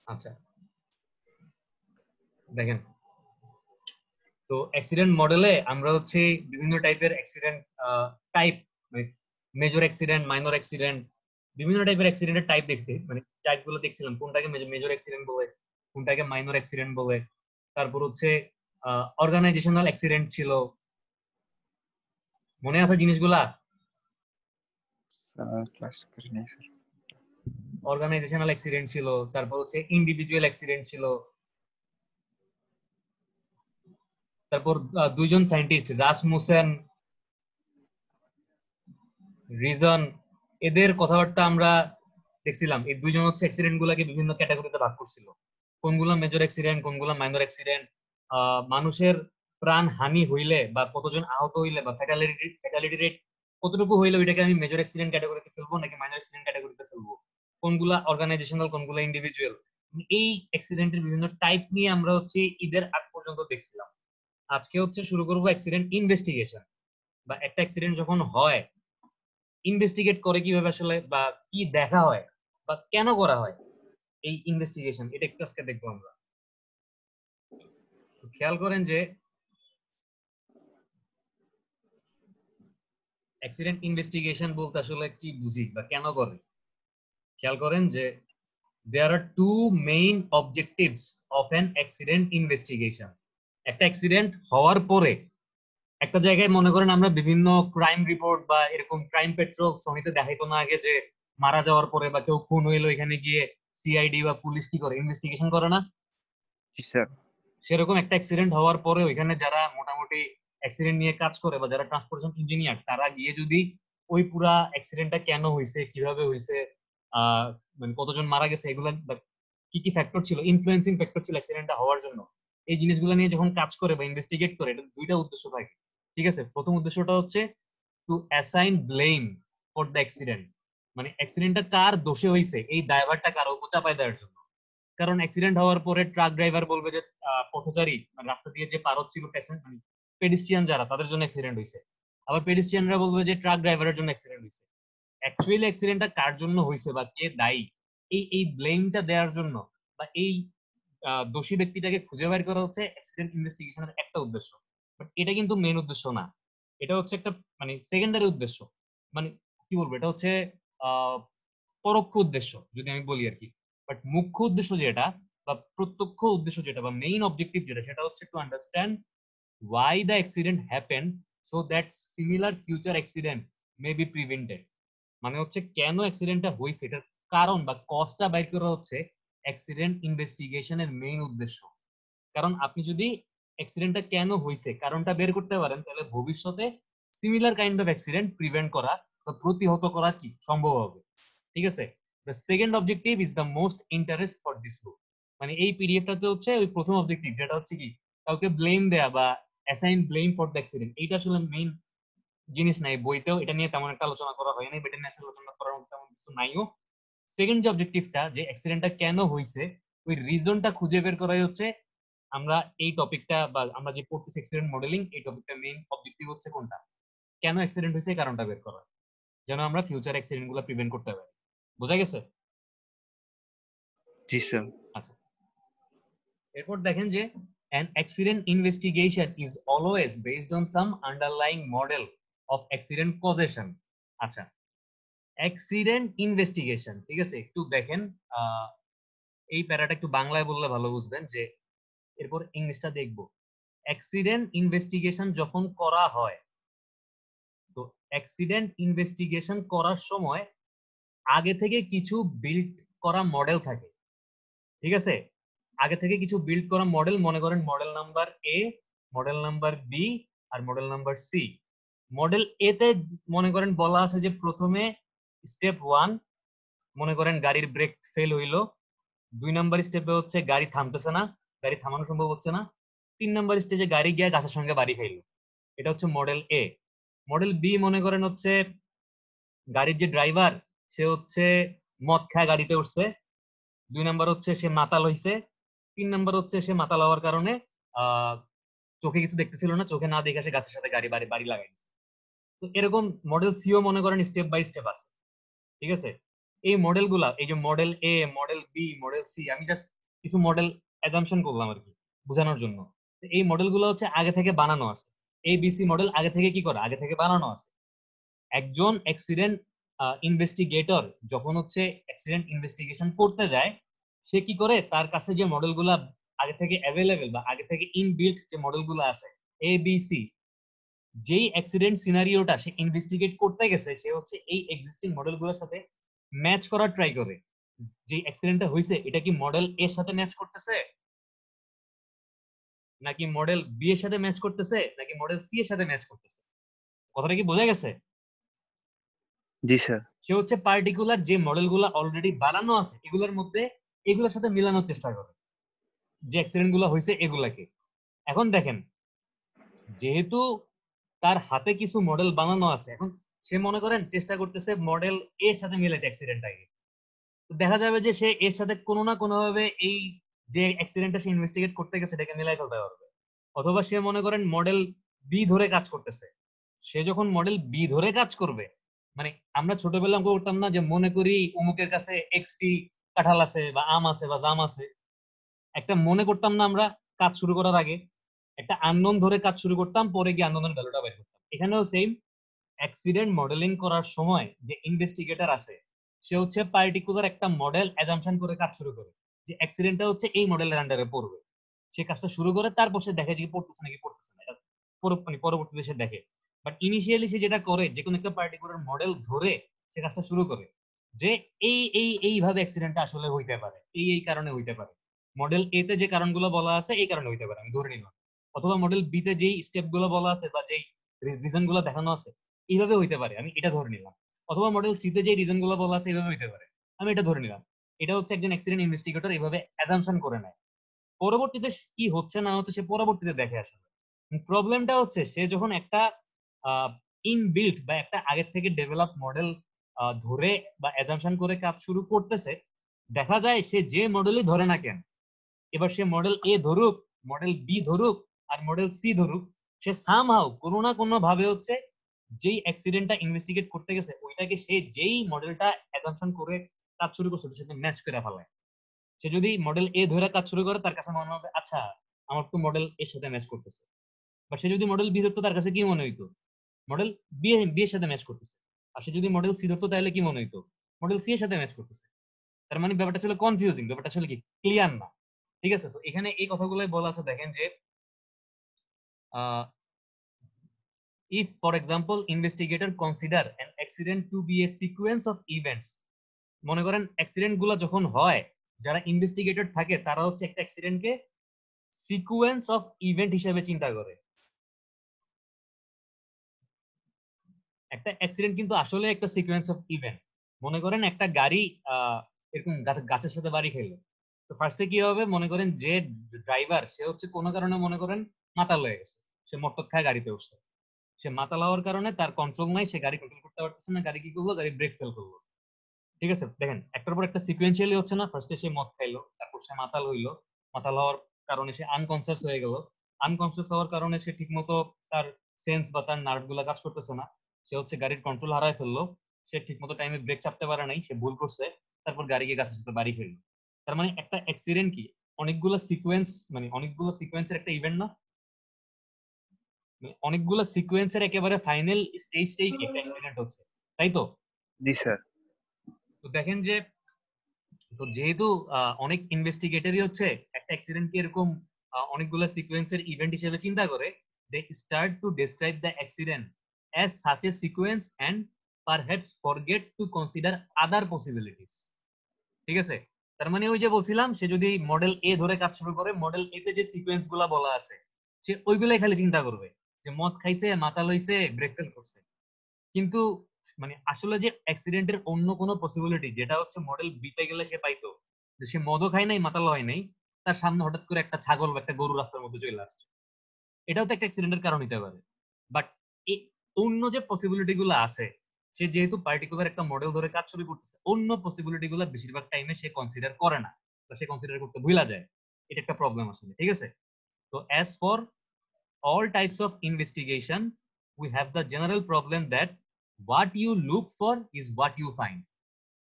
আচ্ছা দেখেন, তো অ্যাক্সিডেন্ট মডেলে আমরা হচ্ছে বিভিন্ন টাইপের accident type, major accident, minor accident, বিভিন্ন টাইপের অ্যাক্সিডেন্টের টাইপ দেখতে মানে টাইপ গুলো দেখছিলাম, কোনটাকে মেজর অ্যাক্সিডেন্ট বলে, কোনটাকে মাইনর অ্যাক্সিডেন্ট বলে। তারপর হচ্ছে অর্গানাইজেশনাল অ্যাক্সিডেন্ট ছিল, মনে আছে জিনিসগুলা? ক্লাস করি নাই স্যার। অর্গানাইজেশনাল অ্যাক্সিডেন্ট ছিল, তারপর হচ্ছে ইন্ডিভিজুয়াল অ্যাক্সিডেন্ট ছিল। তারপর দুইজন সায়েন্টিস্ট রাসমুসেন, রিজন, এদের কথাবার্তা আমরা দেখছিলাম। এই দুইজন হচ্ছে অ্যাক্সিডেন্ট গুলাকে বিভিন্ন ক্যাটাগরিতে ভাগ করছিল, কোনগুলা মেজর অ্যাক্সিডেন্ট, কোনগুলা মাইনর অ্যাক্সিডেন্ট, মানুষের প্রাণ হানি হইলে বা কতজন আহত হইলে বা ফ্যাটালিটি রেট কতটুকু হইলে ওইটাকে আমি মেজর অ্যাক্সিডেন্ট ক্যাটাগরিতে ফেলবো নাকি মাইনর অ্যাক্সিডেন্ট ক্যাটাগরিতে ফেলবো, কোনগুলা অর্গানাইজেশনাল, কোনগুলা ইন্ডিভিজুয়াল। এই অ্যাক্সিডেন্টের বিভিন্ন টাইপ নিয়ে আমরা হচ্ছে ঈদের আগ পর্যন্ত দেখছিলাম। আজকে হচ্ছে শুরু করবো অ্যাক্সিডেন্ট ইনভেস্টিগেশন, বা একটা অ্যাক্সিডেন্ট যখন হয় ইনভেস্টিগেট করে কিভাবে আসলে, বা কি দেখা হয় বা কেন করা হয় এই ইনভেস্টিগেশন, এটা একটু আজকে দেখবো আমরা। তো খেয়াল করেন যে অ্যাক্সিডেন্ট ইনভেস্টিগেশন বলতে আসলে কি বুঝি বা কেন করে। খেয়াল করেন যে there are two main objectives of an accident investigation. একটা অ্যাক্সিডেন্ট হওয়ার পরে একটা জায়গায় মনে করেন আমরা বিভিন্ন ক্রাইম রিপোর্ট বা এরকম ক্রাইম পেট্রোল সমিতি দেখাইতো না আগে, যে মারা যাওয়ার পরে বা কেউ খুন হইলো এখানে গিয়ে সিআইডি বা পুলিশ কি করে, ইনভেস্টিগেশন করে না? জি স্যার। সেরকম একটা অ্যাক্সিডেন্ট হওয়ার পরে ওইখানে যারা মোটামুটি অ্যাক্সিডেন্ট নিয়ে কাজ করে বা যারা ট্রান্সপোর্টেশন ইঞ্জিনিয়ার, তারা গিয়ে যদি ওই পুরা অ্যাক্সিডেন্টটা কেন হয়েছে, কিভাবে হয়েছে, আহ মানে কতজন মারা গেছে, এগুলা বা কি কি ফ্যাক্টর ছিল, ইনফ্লুয়েন্সিং ফ্যাক্টর ছিল অ্যাক্সিডেন্টটা হওয়ার জন্য, এই জিনিসগুলো নিয়ে যখন কাজ করে বা ইনভেস্টিগেট করে, এটা দুইটা উদ্দেশ্য থাকে। ঠিক আছে, প্রথম উদ্দেশ্যটা হচ্ছে two assign blame for the accident, মানে অ্যাক্সিডেন্টটা কার দোষে হয়েছে এই দায়ভারটা কারো উপর চাপায় দেওয়ার জন্য। কারণ অ্যাক্সিডেন্ট হওয়ার পরে ট্রাক ড্রাইভার বলবে যে পথচারী মানে রাস্তা দিয়ে যে পার হচ্ছিল মানে পেডিস্ট্রিয়ান যারা, তাদের জন্য অ্যাক্সিডেন্ট হয়েছে। আবার পেডিস্ট্রিয়ানরা বলবে যে ট্রাক ড্রাইভারের জন্য অ্যাক্সিডেন্ট হয়েছে। অ্যাকচুয়ালি অ্যাক্সিডেন্টটা কার জন্য হয়েছে বা কে দায়ী, এই এই ব্লেমটা দেওয়ার জন্য বা এই দোষী ব্যক্তিটাকে খুঁজে বের করা হচ্ছে অ্যাক্সিডেন্ট ইনভেস্টিগেশনের একটা উদ্দেশ্য। বাট এটা কিন্তু মেন উদ্দেশ্য না, এটা হচ্ছে একটা মানে সেকেন্ডারি উদ্দেশ্য। মানে কি বলবো, এটা হচ্ছে আহ পরোক্ষ উদ্দেশ্য যদি আমি বলি আর কি। বাট মুখ্য উদ্দেশ্য যেটা বা প্রত্যক্ষ উদ্দেশ্য যেটা বা মেইন অবজেক্টিভ যেটা, সেটা হচ্ছে to understand why the accident happened so that similar future accident may be prevented। মানে হচ্ছে কেন অ্যাক্সিডেন্টটা হয়েছে, এটার কারণ বা কজটা বাইর করা হচ্ছে অ্যাক্সিডেন্ট ইনভেস্টিগেশনের মেইন উদ্দেশ্য। কারণ আপনি যদি অ্যাক্সিডেন্টটা কেন হয়েছে কারণটা বের করতে পারেন, তাহলে ভবিষ্যতে similar kind of accident prevent করা বা প্রতিহত করা কি সম্ভব হবে। ঠিক আছে, the second objective is the most interest for this book. মানে এই পিডিএফটাতে হচ্ছে ওই প্রথম অবজেক্টিভ যেটা হচ্ছে কি কাউকে ব্লেম দেয়া বা assign blame for the accident, এইটা আসলে মেইন জিনিস নাই বইতেও, এটা নিয়ে তেমন একটা আলোচনা করা হয় নাই, এটা নিয়ে আসলে আলোচনা করার মতো তেমন কিছু নাইও। সেকেন্ড যে অবজেক্টিভটা, যে অ্যাক্সিডেন্টটা কেন হয়েছে ওই রিজনটা খুঁজে বের করাই হচ্ছে আমরা এই টপিকটা বা আমরা যে পড়তেছি অ্যাক্সিডেন্ট মডেলিং, এই টপিকটা মেইন অবজেক্টিভ হচ্ছে কোনটা, কেন অ্যাক্সিডেন্ট হয়েছে কারণটা বের করা, যেন আমরা ফিউচার অ্যাক্সিডেন্ট গুলো প্রিভেন্ট করতে পারি। বোঝা গেছে? জি স্যার। আচ্ছা, এরপর দেখেন যে an accident investigation is always based on some underlying model of accident causation। আচ্ছা, অ্যাক্সিডেন্ট ইনভেস্টিগেশন, ঠিক আছে, একটু দেখেন এই প্যারাটা একটু বাংলায় বললে ভালো বুঝবেন, যে এরপর ইংলিশটা দেখবো। অ্যাক্সিডেন্ট ইনভেস্টিগেশন যখন করা হয়, তো অ্যাক্সিডেন্ট ইনভেস্টিগেশন করার সময় আগে থেকে কিছু বিল্ড করা মডেল থাকে। ঠিক আছে, আগে থেকে কিছু বিল্ড করা মডেল, মনে করেন model number A, model number B আর model number C. Model A তে মনে করেন বলা আছে যে প্রথমে স্টেপ ওয়ান, মনে করেন গাড়ির ব্রেক ফেল হইলো। 2 নাম্বার স্টেপে হচ্ছে গাড়ি থামতেছে না, গাড়ি থামানো সম্ভব হচ্ছে না। 3 নাম্বার স্টেজে গাড়ি গিয়ে গাছের সঙ্গে বাড়ি খাইলো। এটা হচ্ছে মডেল এ। মডেল বি মনে করেন হচ্ছে গাড়ির যে ড্রাইভার সে হচ্ছে মদ খায় গাড়িতে উঠছে। 2 নাম্বার হচ্ছে সে মাতাল হইছে। 3 নাম্বার হচ্ছে সে মাতাল হওয়ার কারণে আহ চোখে কিছু দেখতেছিল না, চোখে না দেখে সে গাছের সাথে গাড়ি বাড়ি বাড়ি লাগাইছে। তো এরকম মডেল সিও মনে করেন স্টেপ বাই স্টেপ আছে। ঠিক আছে, এই মডেলগুলা, এই যে মডেল এ, মডেল বি, মডেল সি, আমি জাস্ট কিছু মডেল অ্যাজাম্পশন করলাম আর কি বোঝানোর জন্য। এই মডেলগুলো হচ্ছে আগে থেকে বানানো আছে। এ বি সি মডেল আগে থেকে কি করে, আগে থেকে বানানো আছে। একজন অ্যাক্সিডেন্ট ইনভেস্টিগেটর যখন হচ্ছে অ্যাক্সিডেন্ট ইনভেস্টিগেশন করতে যায়, সে কি করে, তার কাছে যে মডেলগুলা আগে থেকে অ্যাভেলেবেল বা আগে থেকে ইনবিল্ট যে মডেলগুলো আছে এ বি সি, যেই অ্যাক্সিডেন্ট সিনারিওটা সে ইনভেস্টিগেট করতে গেছে, সে হচ্ছে এই এক্সিস্টিং মডেলগুলোর সাথে ম্যাচ করার ট্রাই করে। যে অ্যাক্সিডেন্টটা হয়েছে এটা কি মডেল এর সাথে ম্যাচ করতেছে, নাকি মডেল বি এর সাথে ম্যাচ করতেছে, নাকি মডেল সি এর সাথে ম্যাচ করতেছে। কথাটা কি বোঝা গেছে? জি স্যার। সে হচ্ছে পার্টিকুলার যে মডেলগুলো অলরেডি বানানো আছে এগুলোর মধ্যে এগুলোর সাথে মিলানোর চেষ্টা করে যে অ্যাক্সিডেন্ট গুলো হয়েছে এগুলাকে। এখন দেখেন, যেহেতু তার হাতে কিছু মডেল বানানো আছে, এখন সে মনে করেন চেষ্টা করতেছে মডেল এর সাথে মিলাইতে অ্যাক্সিডেন্টটাকে। তো দেখা যাবে যে সে এর সাথে কোনো না কোনো ভাবে এই যে অ্যাক্সিডেন্টটা সে ইনভেস্টিগেট করতে গেছে এটাকে মিলাই ফেলতে পারবে। অথবা সে মনে করেন মডেল বি ধরে কাজ করতেছে, সে যখন মডেল বি ধরে কাজ করবে, মানে আমরা ছোটবেলা অঙ্ক করতাম না যে মনে করি অমুকের কাছে এক্সটি কাঁঠাল আছে বা আম আছে বা জাম আছে, একটা মনে করতাম না আমরা কাজ শুরু করার আগে, একটা আননোন ধরে কাজ শুরু করতাম, পরে গিয়ে আননোনের ভ্যালুটা বের করতাম। এখানেও সেম, অ্যাক্সিডেন্ট মডেলিং করার সময় যে ইনভেস্টিগেটর আছে সে হচ্ছে পার্টিকুলার একটা মডেল অ্যাজাম্পশন করে কাজ শুরু করে যে অ্যাক্সিডেন্টটা হচ্ছে এই মডেলের আন্ডারে পড়বে। সে কাজটা শুরু করে, তারপর সে দেখে যে পড়তেছে নাকি পড়তেছে না, এটা মানে পরবর্তীতে সে দেখে। বাট ইনিশিয়ালি সে যেটা করে, যে কোনো একটা পার্টিকুলার মডেল ধরে সে কাজটা শুরু করে যে এইভাবে অ্যাক্সিডেন্টটা আসলে হইতে পারে, এই কারণে হইতে পারে। মডেল এ তে যে কারণগুলো বলা আছে এই কারণে হইতে পারে, আমি ধরে নিলাম। অথবা মডেল বি তে যেই স্টেপ গুলো বলা আছে বা যেই রিজন গুলো দেখানো আছে এইভাবে হইতে পারে, আমি এটা ধরে নিলাম। অথবা মডেল সি তে যে রিজন গুলো বলা আছে এইভাবে হইতে পারে, আমি এটা ধরে নিলাম। এটা হচ্ছে একজন অ্যাক্সিডেন্ট ইনভেস্টিগেটর এইভাবে অ্যাজাম্পশন করে নেয়। পরবর্তীতে কি হচ্ছে না হচ্ছে সে পরবর্তীতে দেখে আসলে। প্রবলেমটা হচ্ছে সে যখন একটা ইনবিল্ট বা একটা আগের থেকে ডেভেলপ মডেল ধরে বা অ্যাজাম্পশন করে কাজ শুরু করতেছে, দেখা যায় সে যে মডেলই ধরে না কেন, এবার সে মডেল এ ধরুক, মডেল বি ধরুক, আর মডেল সি ধরুক, সে সামহাউ কোনো না কোনো ভাবে হচ্ছে যেই অ্যাক্সিডেন্টটা ইনভেস্টিগেট করতে গেছে ওইটাকে সে যেই মডেলটা অ্যাজাম্পশন করে কাজ শুরু করছে ওটার সাথে ম্যাচ করে ফেলায়। সে যদি মডেল এ ধরে কাজ শুরু করে তার কাছে মনে হবে আচ্ছা আমার তো মডেল এর সাথে ম্যাচ করতেছে। বাট সে যদি মডেল বি ধরতো তার কাছে কি মনে হইতো, মডেল বি এর সাথে ম্যাচ করতেছে। আর সে যদি মডেল সি ধরতো তাহলে কি মনে হইতো, মডেল সি এর সাথে ম্যাচ করতেছে। তার মানে ব্যাপারটা ছিল কনফিউজিং, ব্যাপারটা আসলে কি ক্লিয়ার না। ঠিক আছে, তো এখানে এই কথাগুলোই বলা আছে। দেখেন যে if for example investigator consider an accident to be a sequence of events, মনে করেন অ্যাক্সিডেন্ট গুলো যখন হয়, যারা ইনভেস্টিগেটর থাকে তারা হচ্ছে একটা অ্যাক্সিডেন্টকে সিকোয়েন্স অফ ইভেন্ট হিসেবে চিন্তা করে। একটা অ্যাক্সিডেন্ট কিন্তু আসলে একটা সিকোয়েন্স অফ ইভেন্ট। মনে করেন একটা গাড়ি এরকম গাছের সাথে বাড়ি খেলো, তো ফার্স্টে কি হবে, মনে করেন যে ড্রাইভার সে হচ্ছে কোনো কারণে মনে করেন মাতাল হয়ে গেছে, সে মটক খায় গাড়িতে উঠছে। সে মাতাল হওয়ার কারণে তার কন্ট্রোল নাই, সে গাড়ি কন্ট্রোল করতে পারতেছে না, গাড়ি কি করলো, গাড়ি ব্রেক ফেল করলো। ঠিক আছে, দেখেন একটার পর একটা সিকুয়েন্সিয়ালি হচ্ছে না, ফার্স্টে সে মদ খাইলো, তারপর সে মাতাল হইলো, মাতাল হওয়ার কারণে সে আনকনসিয়াস হয়ে গেল, আনকনসিয়াস হওয়ার কারণে সে ঠিকমতো তার সেন্স বা তার নার্ভ গুলা কাজ করতেছে না, সে হচ্ছে গাড়ির কন্ট্রোল হারায় ফেললো, সে ঠিকমতো টাইমে ব্রেক চাপতে পারে নাই, সে ভুল করছে, তারপর গাড়ি গিয়ে গাছের সাথে বাড়ি ফেললো। তার মানে একটা অ্যাক্সিডেন্ট কি অনেকগুলো সিকোয়েন্স, মানে অনেকগুলো সিকোয়েন্সের একটা ইভেন্ট না, মানে অনেকগুলো সিকোয়েন্সের একেবারে ফাইনাল স্টেজটাই কি একটা অ্যাক্সিডেন্ট হচ্ছে, তাই তো? জি স্যার। তো দেখেন যে, তো যেহেতু অনেক ইনভেস্টিগেটরই হচ্ছে একটা অ্যাক্সিডেন্টকে এরকম অনেকগুলো সিকোয়েন্সের ইভেন্ট হিসেবে চিন্তা করে, they start to describe the accident as such a sequence and perhaps forget to consider other possibilities. ঠিক আছে, তার মানে ওই যে বলছিলাম, সে যদি মডেল এ ধরে কাজ শুরু করে, মডেল এ তে যে সিকোয়েন্স গুলা বলা আছে সে ওইগুলাই খালি চিন্তা করবে, যে মদ খাইছে, মাতাল হইছে, ব্রেক ফেল করছে। কিন্তু মানে আসলে যে অ্যাক্সিডেন্টের অন্য কোনো পসিবিলিটি যেটা হচ্ছে মডেল বিতে গেলে সে পাইতো, যে সে মদও খায় নাই, মাতাল হয় নাই, তার সামনে হঠাৎ করে একটা ছাগল বা একটা গরু রাস্তার মধ্যে চলে আসছে, এটাও তো একটা অ্যাক্সিডেন্টের কারণ হতে পারে। বাট এই অন্য যে পসিবিলিটি গুলো আছে, সে যেহেতু পার্টিকুলার একটা মডেল ধরে কাজ শুরু করতেছে, অন্য পসিবিলিটি গুলো বেশিরভাগ টাইমে সে কনসিডার করে না বা সে কনসিডার করতে ভুলা যায়। এটা একটা প্রবলেম আসলে। ঠিক আছে, তো as for all types of investigation, we have the general problem that what you look for is what you find.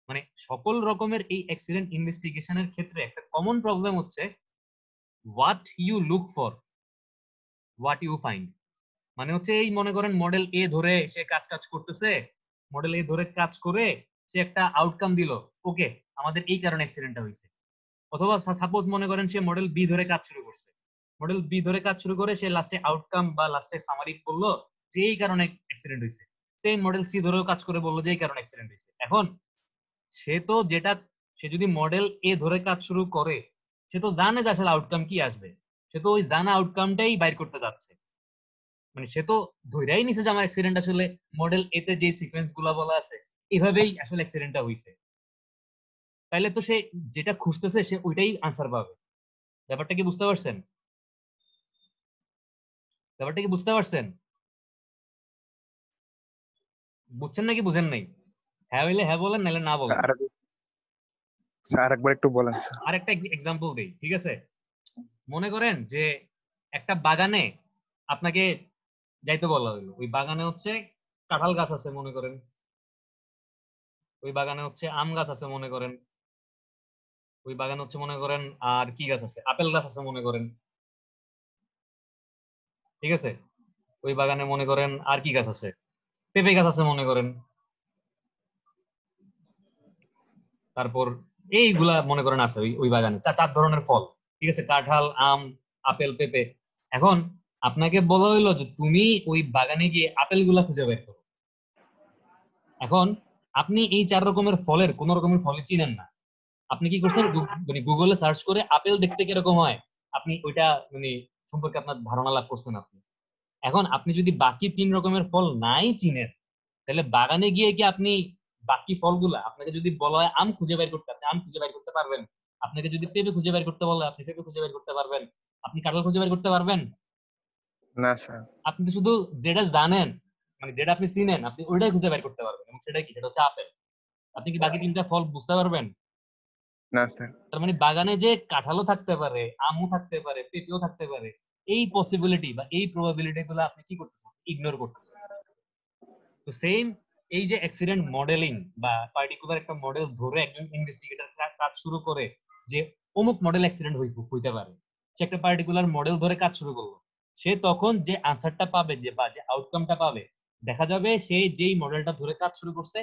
মানে সকল রকমের এই অ্যাক্সিডেন্ট ইনভেস্টিগেশনের ক্ষেত্রে একটা কমন প্রবলেম হচ্ছে what you look for, what you find. মানে হচ্ছে এই মনে করেন মডেল এ ধরে সে কাজ টাজ করতেছে, মডেল এ ধরে কাজ করে সে একটা আউটকাম দিল, ওকে আমাদের এই কারণে অ্যাক্সিডেন্টটা হয়েছে। অথবা সাপোজ মনে করেন সে মডেল বি ধরে কাজ শুরু করছে, মডেল বি ধরে কাজ শুরু করে সে লাস্টে আউটকাম বা লাস্টে সামারি করলো যে এই কারণে অ্যাক্সিডেন্ট হয়েছে। সেই মডেল সি ধরেও কাজ করে বললো যে এই কারণে অ্যাক্সিডেন্ট হয়েছে। এখন সে তো যেটা, সে যদি মডেল এ ধরে কাজ শুরু করে সে তো জানে যে আসলে আউটকাম কি আসবে, সে তো ওই জানা আউটকামটাই বাইর করতে যাচ্ছে। মানে সে তো ধইরাই নিছে যে আমার অ্যাক্সিডেন্ট আসলে মডেল এ তে যে সিকোয়েন্স গুলা বলা আছে এভাবেই আসলে অ্যাক্সিডেন্টটা হইছে। তাইলে তো সে যেটা খুঁজতেছে সে ওইটাই আনসার পাবে। ব্যাপারটা কি বুঝতে পারছেন? ব্যাপারটা কি বুঝতে পারছেন? বুঝছেন নাকি বুঝেন নাই? হ্যাঁ হইলে হ্যাঁ বলেন, নাহলে না বলেন। আর স্যার একবার একটু বলেন স্যার। আর একটা এক্সাম্পল দেই, ঠিক আছে? মনে করেন যে একটা বাগানে আপনাকে যাইতে বলা হইলো, ওই বাগানে হচ্ছে কাঁঠাল গাছ আছে মনে করেন, ওই বাগানে হচ্ছে আম গাছ আছে মনে করেন, ওই বাগানে হচ্ছে মনে করেন আর কি গাছ আছে, আপেল গাছ আছে মনে করেন, ঠিক আছে? ওই বাগানে মনে করেন আর কি গাছ আছে, পেঁপে গাছ আছে মনে করেন, তারপর এইগুলা মনে করেন আছে ওই ওই বাগানে চার ধরনের ফল, ঠিক আছে? কাঁঠাল, আম, আপেল, পেঁপে। এখন আপনাকে বলা হইলো যে তুমি ওই বাগানে গিয়ে আপেল গুলা খুঁজে বের করো। এখন আপনি এই চার রকমের ফলের কোন রকমের ফলই চিনেন না। আপনি কি করছেন, মানে গুগলে সার্চ করে আপেল দেখতে কিরকম হয় আপনি ওইটা মানে সম্পর্কে আপনার ধারণা লাভ করছেন আপনি। এখন আপনি যদি বাকি তিন রকমের ফল নাই চিনেন, তাহলে বাগানে গিয়ে কি আপনি বাকি ফলগুলা, আপনাকে যদি বলা হয় আম খুঁজে বের করতে, আপনি আম খুঁজে বের করতে পারবেন? আপনাকে যদি পেঁপে খুঁজে বের করতে বলে আপনি পেঁপে খুঁজে বের করতে পারবেন? আপনি কাঁঠাল খুঁজে বের করতে পারবেন? না স্যার। আপনি তো শুধু যেটা জানেন, মানে যেটা আপনি চিনেন আপনি ওইটাই খুঁজে বের করতে পারবেন, এবং সেটা কি, সেটা হচ্ছে আপেল। আপনি কি বাকি তিনটা ফল বুঝতে পারবেন? না স্যার। তার মানে বাগানে যে কাঁঠালও থাকতে পারে, আমও থাকতে পারে, পেঁপেও থাকতে পারে, এই পসিবিলিটি বা এই প্রবাবিলিটি গুলো আপনি কি করতেছেন, ইগনোর করতেছেন। তো সেম এই যে অ্যাক্সিডেন্ট মডেলিং বা পার্টিকুলার একটা মডেল ধরে একজন ইনভেস্টিগেটর কাজ শুরু করে যে অমুক মডেল অ্যাক্সিডেন্ট হইতে পারে, সে একটা পার্টিকুলার মডেল ধরে কাজ শুরু করলো, সে তখন যে আনসারটা পাবে, যে বা যে আউটকামটা পাবে, দেখা যাবে সে যেই মডেলটা ধরে কাজ শুরু করছে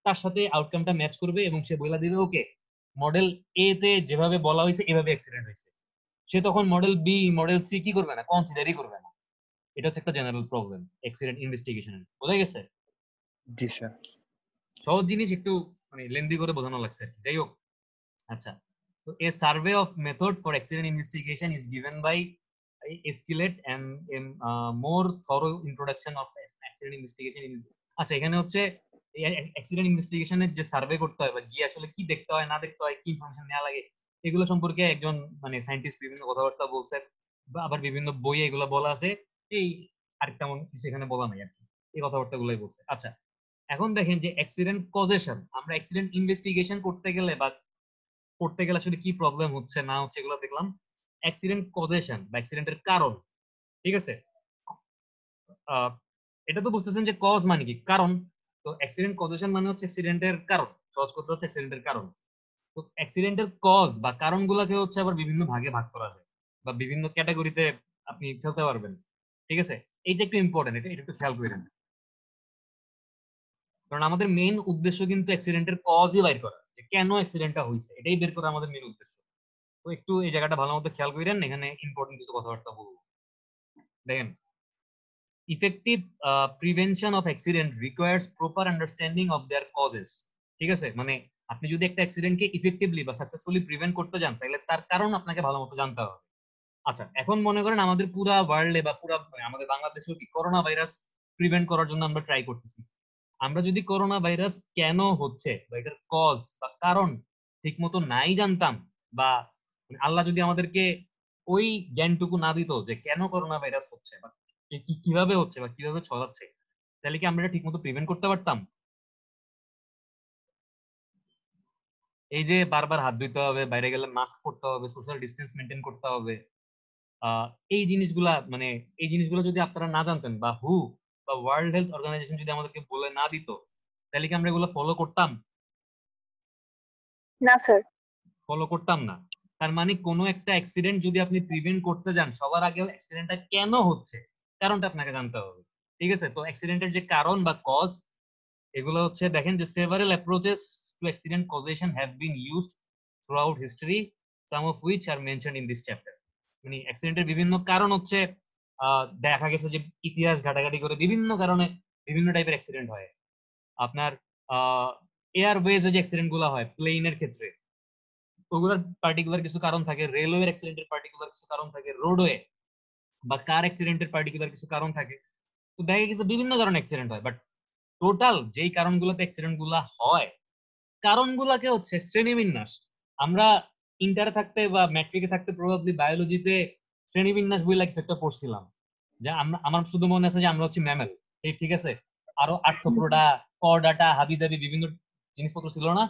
তার সাথে আউটকামটা ম্যাচ করবে, এবং সে বলে দিবে ওকে মডেল এ তে যেভাবে বলা হয়েছে এভাবে অ্যাক্সিডেন্ট হয়েছে। সে তখন মডেল বি, মডেল সি কি করবে না, কনসিডারই করবে না। এটা হচ্ছে একটা জেনারেল প্রবলেম অ্যাক্সিডেন্ট ইনভেস্টিগেশনের। বোঝা গেছে? জি স্যার। সহজ জিনিস একটু মানে লেন্দি করে বোঝানো লাগছে আর কি। যাই হোক, আচ্ছা। তো a survey of method for accident investigation is given by escalate and more thorough introduction of accident investigation in, আচ্ছা এখানে হচ্ছে অ্যাক্সিডেন্ট ইনভেস্টিগেশনের যে সার্ভে করতে হয় বা গিয়ে আসলে কি দেখতে হয় না দেখতে হয়, কি ইনফরমেশন নেওয়া লাগে, এগুলো সম্পর্কে একজন মানে সায়েন্টিস্ট বিভিন্ন কথাবার্তা বলছে, বা আবার বিভিন্ন বইয়ে এগুলো বলা আছে। এই আরেকটা কিছু এখানে বলা নাই আর কি, এই কথাবার্তা গুলোই বলছে। আচ্ছা, এখন দেখেন যে অ্যাক্সিডেন্ট কজেশন, আমরা অ্যাক্সিডেন্ট ইনভেস্টিগেশন করতে গেলে বা করতে গেলে আসলে কি প্রবলেম হচ্ছে না হচ্ছে এগুলো দেখলাম। অ্যাক্সিডেন্ট কজেশন বা অ্যাক্সিডেন্টের কারণ, ঠিক আছে? আহ, এটা তো বুঝতেছেন যে কজ মানে কি, কারণ। তো অ্যাক্সিডেন্ট কজেশন মানে হচ্ছে অ্যাক্সিডেন্টের কারণ, সহজ করতে হচ্ছে অ্যাক্সিডেন্টের কারণ। তো অ্যাক্সিডেন্টের কজ বা কারণগুলোকে হচ্ছে আবার বিভিন্ন ভাগে ভাগ করা যায় বা বিভিন্ন ক্যাটাগরিতে আপনি ফেলতে পারবেন, ঠিক আছে? এইটা একটু ইম্পর্টেন্ট, এটা এটা একটু খেয়াল করেন, কারণ আমাদের মেইন উদ্দেশ্য কিন্তু অ্যাক্সিডেন্টের কজই বের করা, যে কেন অ্যাক্সিডেন্টটা হয়েছে এটাই বের করা আমাদের মেইন উদ্দেশ্য। তো একটু এই জায়গাটা ভালো মতো খেয়াল করেন, এখানে ইম্পর্টেন্ট কিছু কথাবার্তা বলবো। দেখেন, effective prevention of accident requires proper understanding of their causes. ঠিক আছে, মানে আপনি যদি একটা অ্যাক্সিডেন্টকে ইফেক্টিভলি বা সাকসেসফুলি প্রিভেন্ট করতে চান তাহলে তার কারণ আপনাকে ভালো মতো জানতে হবে। আচ্ছা, এখন মনে করেন আমাদের পুরা ওয়ার্ল্ডে বা পুরা মানে আমাদের বাংলাদেশেও কি করোনা ভাইরাস প্রিভেন্ট করার জন্য আমরা ট্রাই করতেছি। আমরা যদি করোনা ভাইরাস কেন হচ্ছে বা এটার কজ বা কারণ ঠিক মতো নাই জানতাম, বা মানে আল্লাহ যদি আমাদেরকে ওই জ্ঞানটুকু না দিত যে কেন করোনা ভাইরাস হচ্ছে বা কিভাবে হচ্ছে বা কিভাবে ছড়াচ্ছে, তাহলে কি আমরা এটা ঠিক মতো প্রিভেন্ট করতে পারতাম? এই যে বারবার হাত ধুইতে হবে, বাইরে গেলে মাস্ক পরতে হবে, সোশ্যাল ডিস্টেন্স মেনটেন করতে হবে, আহ এই জিনিসগুলা মানে এই জিনিসগুলো যদি আপনারা না জানতেন বা হু বা ওয়ার্ল্ড হেলথ অর্গানাইজেশন যদি আমাদেরকে বলে না দিত, তাহলে কি আমরা এগুলো ফলো করতাম? না স্যার। ফলো করতাম না। তার মানে কোনো একটা অ্যাক্সিডেন্ট যদি আপনি প্রিভেন্ট করতে যান, সবার আগে অ্যাক্সিডেন্টটা কেন হচ্ছে কারণটা আপনাকে জানতে হবে। ঠিক আছে, তো অ্যাক্সিডেন্টের যে কারণ বা কজ, এগুলো হচ্ছে দেখেন যে several approaches to accident causation have been used throughout history, some of which are mentioned in this chapter. মানে অ্যাক্সিডেন্টের বিভিন্ন কারণ হচ্ছে দেখা গেছে যে ইতিহাস ঘাটাঘাটি করে বিভিন্ন কারণে বিভিন্ন টাইপের অ্যাক্সিডেন্ট হয়। আপনার এয়ারওয়েজে যে অ্যাক্সিডেন্ট গুলো হয় প্লেনের ক্ষেত্রে, ওগুলোর পার্টিকুলার কিছু কারণ থাকে, রেলওয়ে অ্যাক্সিডেন্টের পার্টিকুলার কিছু কারণ থাকে, রোডওয়ে বা কার অ্যাক্সিডেন্টের পার্টিকুলার কিছু কারণ থাকে। তো দেখা গেছে বিভিন্ন ধরনের অ্যাক্সিডেন্ট হয়, বাট টোটাল যেই কারণগুলোতে অ্যাক্সিডেন্ট গুলা হয়, কারণগুলাকে হচ্ছে শ্রেণীবিন্যাস। আমরা ইন্টারে থাকতে বা ম্যাট্রিকে থাকতে প্রবাবলি বায়োলজিতে শ্রেণীবিন্যাস বইলা কিছু একটা পড়ছিলাম, যে আমার শুধু মনে আছে যে আমরা হচ্ছে ম্যামেল, ঠিক আছে, আরো আর্থ্রোপোডা, কর্ডাটা, হাবিজাবি বিভিন্ন জিনিসপত্র ছিল না?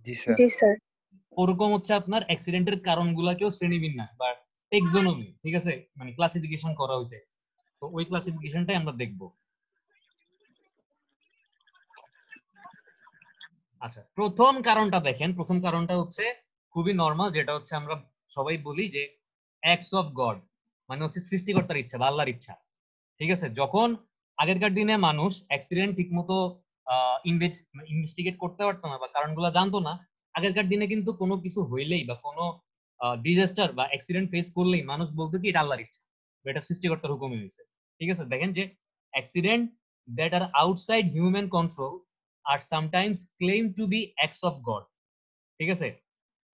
জি স্যার। জি স্যার। ওরকম হচ্ছে আপনার অ্যাক্সিডেন্টের কারণগুলাকেও শ্রেণীবিন্যাস বা টেক্সোনমি, ঠিক আছে, মানে ক্লাসিফিকেশন করা হয়েছে। তো ওই ক্লাসিফিকেশনটাই আমরা দেখব। আচ্ছা, প্রথম কারণটা দেখেন, প্রথম কারণটা হচ্ছে খুবই নরমাল, যেটা হচ্ছে আমরা সবাই বলি যে অ্যাক্টস অফ গড, মানে হচ্ছে সৃষ্টিকর্তার ইচ্ছা বা আল্লাহর ইচ্ছা। ঠিক আছে, যখন আগেরকার দিনে মানুষ অ্যাক্সিডেন্ট ঠিকমতো ইনভেস্টিগেট করতে পারতো না বা কারণগুলো জানতো না, আগেরকার দিনে কিন্তু কোনো কিছু হইলেই বা কোনো ডিজাস্টার বা অ্যাক্সিডেন্ট ফেস করলেই মানুষ বলতো কি এটা আল্লাহর ইচ্ছা, এটা সৃষ্টিকর্তার হুকুমে হয়েছে। ঠিক আছে, দেখেন যে accident that are outside human control are sometimes claim to be acts of God. ঠিক আছে,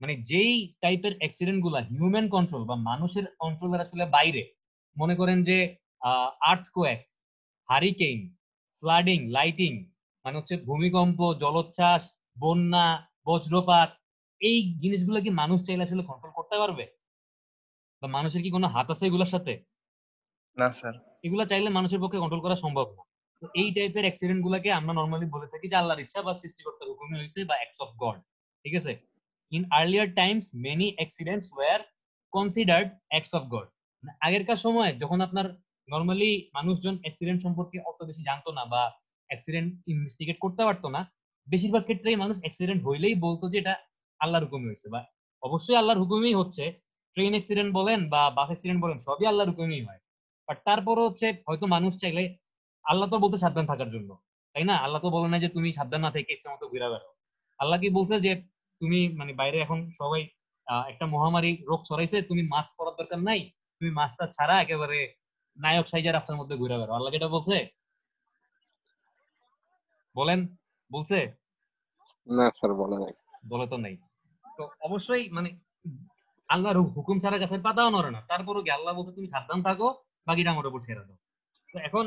মানে যেই টাইপের অ্যাক্সিডেন্ট গুলা হিউম্যান কন্ট্রোল বা মানুষের কন্ট্রোলের আসলে বাইরে, মনে করেন যে আর্থকোয়েক, হারিকেইন, ফ্লাডিং, লাইটিং, মানে হচ্ছে ভূমিকম্প, জলোচ্ছ্বাস, বন্যা, বজ্রপাত, এই জিনিসগুলো কি মানুষ চাইলে আসলে কন্ট্রোল করতে পারবে? বা মানুষের কি কোনো হাত আছে এগুলোর সাথে? না স্যার। এগুলো চাইলে মানুষের পক্ষে কন্ট্রোল করা সম্ভব না। তো এই টাইপের অ্যাক্সিডেন্ট গুলাকে আমরা নর্মালি বলে থাকি যে আল্লাহর ইচ্ছা বা সৃষ্টিকর্তার হুকুমে হয়েছে বা অ্যাক্টস অফ গড। ঠিক আছে, in earlier times many accidents were considered acts of God. আগেরকার সময় যখন আপনার নর্মালি মানুষজন অ্যাক্সিডেন্ট সম্পর্কে অত বেশি জানতো না বা অ্যাক্সিডেন্ট ইনভেস্টিগেট করতে পারতো না, বেশিরভাগ ক্ষেত্রেই মানুষ অ্যাক্সিডেন্ট হইলেই বলতো যে এটা আল্লাহর হুকুমে হয়েছে, বা অবশ্যই আল্লাহর হুকুমেই হচ্ছে। ট্রেন অ্যাক্সিডেন্ট বলেন বা বাস অ্যাক্সিডেন্ট বলেন, সবই আল্লাহর হুকুমেই হয়। বাট তারপরও হচ্ছে হয়তো মানুষ চাইলে, আল্লাহ তো বলতে সাবধান থাকার জন্য, তাই না? আল্লাহ তো বলে না যে তুমি সাবধান না থেকে ইচ্ছা মতো ঘুরে বেড়াও। আল্লাহ কি বলছে যে তুমি মানে বাইরে এখন সবাই একটা মহামারী রোগ ছড়াইছে, তুমি মাস্ক পরার দরকার নাই, তুমি মাস্কটা ছাড়া একেবারে নায়ক সাইজা রাস্তার মধ্যে ঘুরে বেড়াও। আল্লাহ এটা বলছে? বলেন, বলছে? না স্যার, বলে নাই। বলে তো নাই। তো অবশ্যই মানে আল্লাহর হুকুম ছাড়া গাছের পাতাও নড়ে না, তারপরও কি আল্লাহ বলছে তুমি সাবধান থাকো, বাকিটা আমার উপর ছেড়ে দাও। তো এখন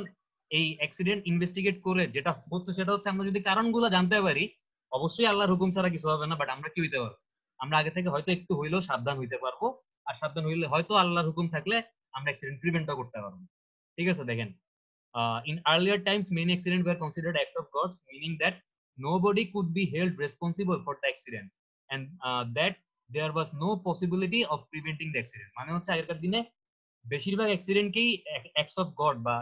এই অ্যাক্সিডেন্ট ইনভেস্টিগেট করে যেটা হচ্ছে সেটা হচ্ছে আমরা যদি কারণগুলো জানতে পারি, অবশ্যই আল্লাহর হুকুম ছাড়া কিছু হবে না, বাট আমরা কি হইতে পারবো, আমরা আগে থেকে হয়তো একটু হইলেও সাবধান হইতে পারবো। আর সাবধান হইলে হয়তো আল্লাহর হুকুম থাকলে আমরা অ্যাক্সিডেন্ট প্রিভেন্টও করতে পারবো। ঠিক আছে, দেখেন in earlier times many accidents were considered act of gods, meaning that nobody could be held responsible for the accident, and that there was no possibility of preventing the accident. মানে হচ্ছে আগেরকার দিনে বেশিরভাগ অ্যাক্সিডেন্টকেই অ্যাক্টস অফ গড বা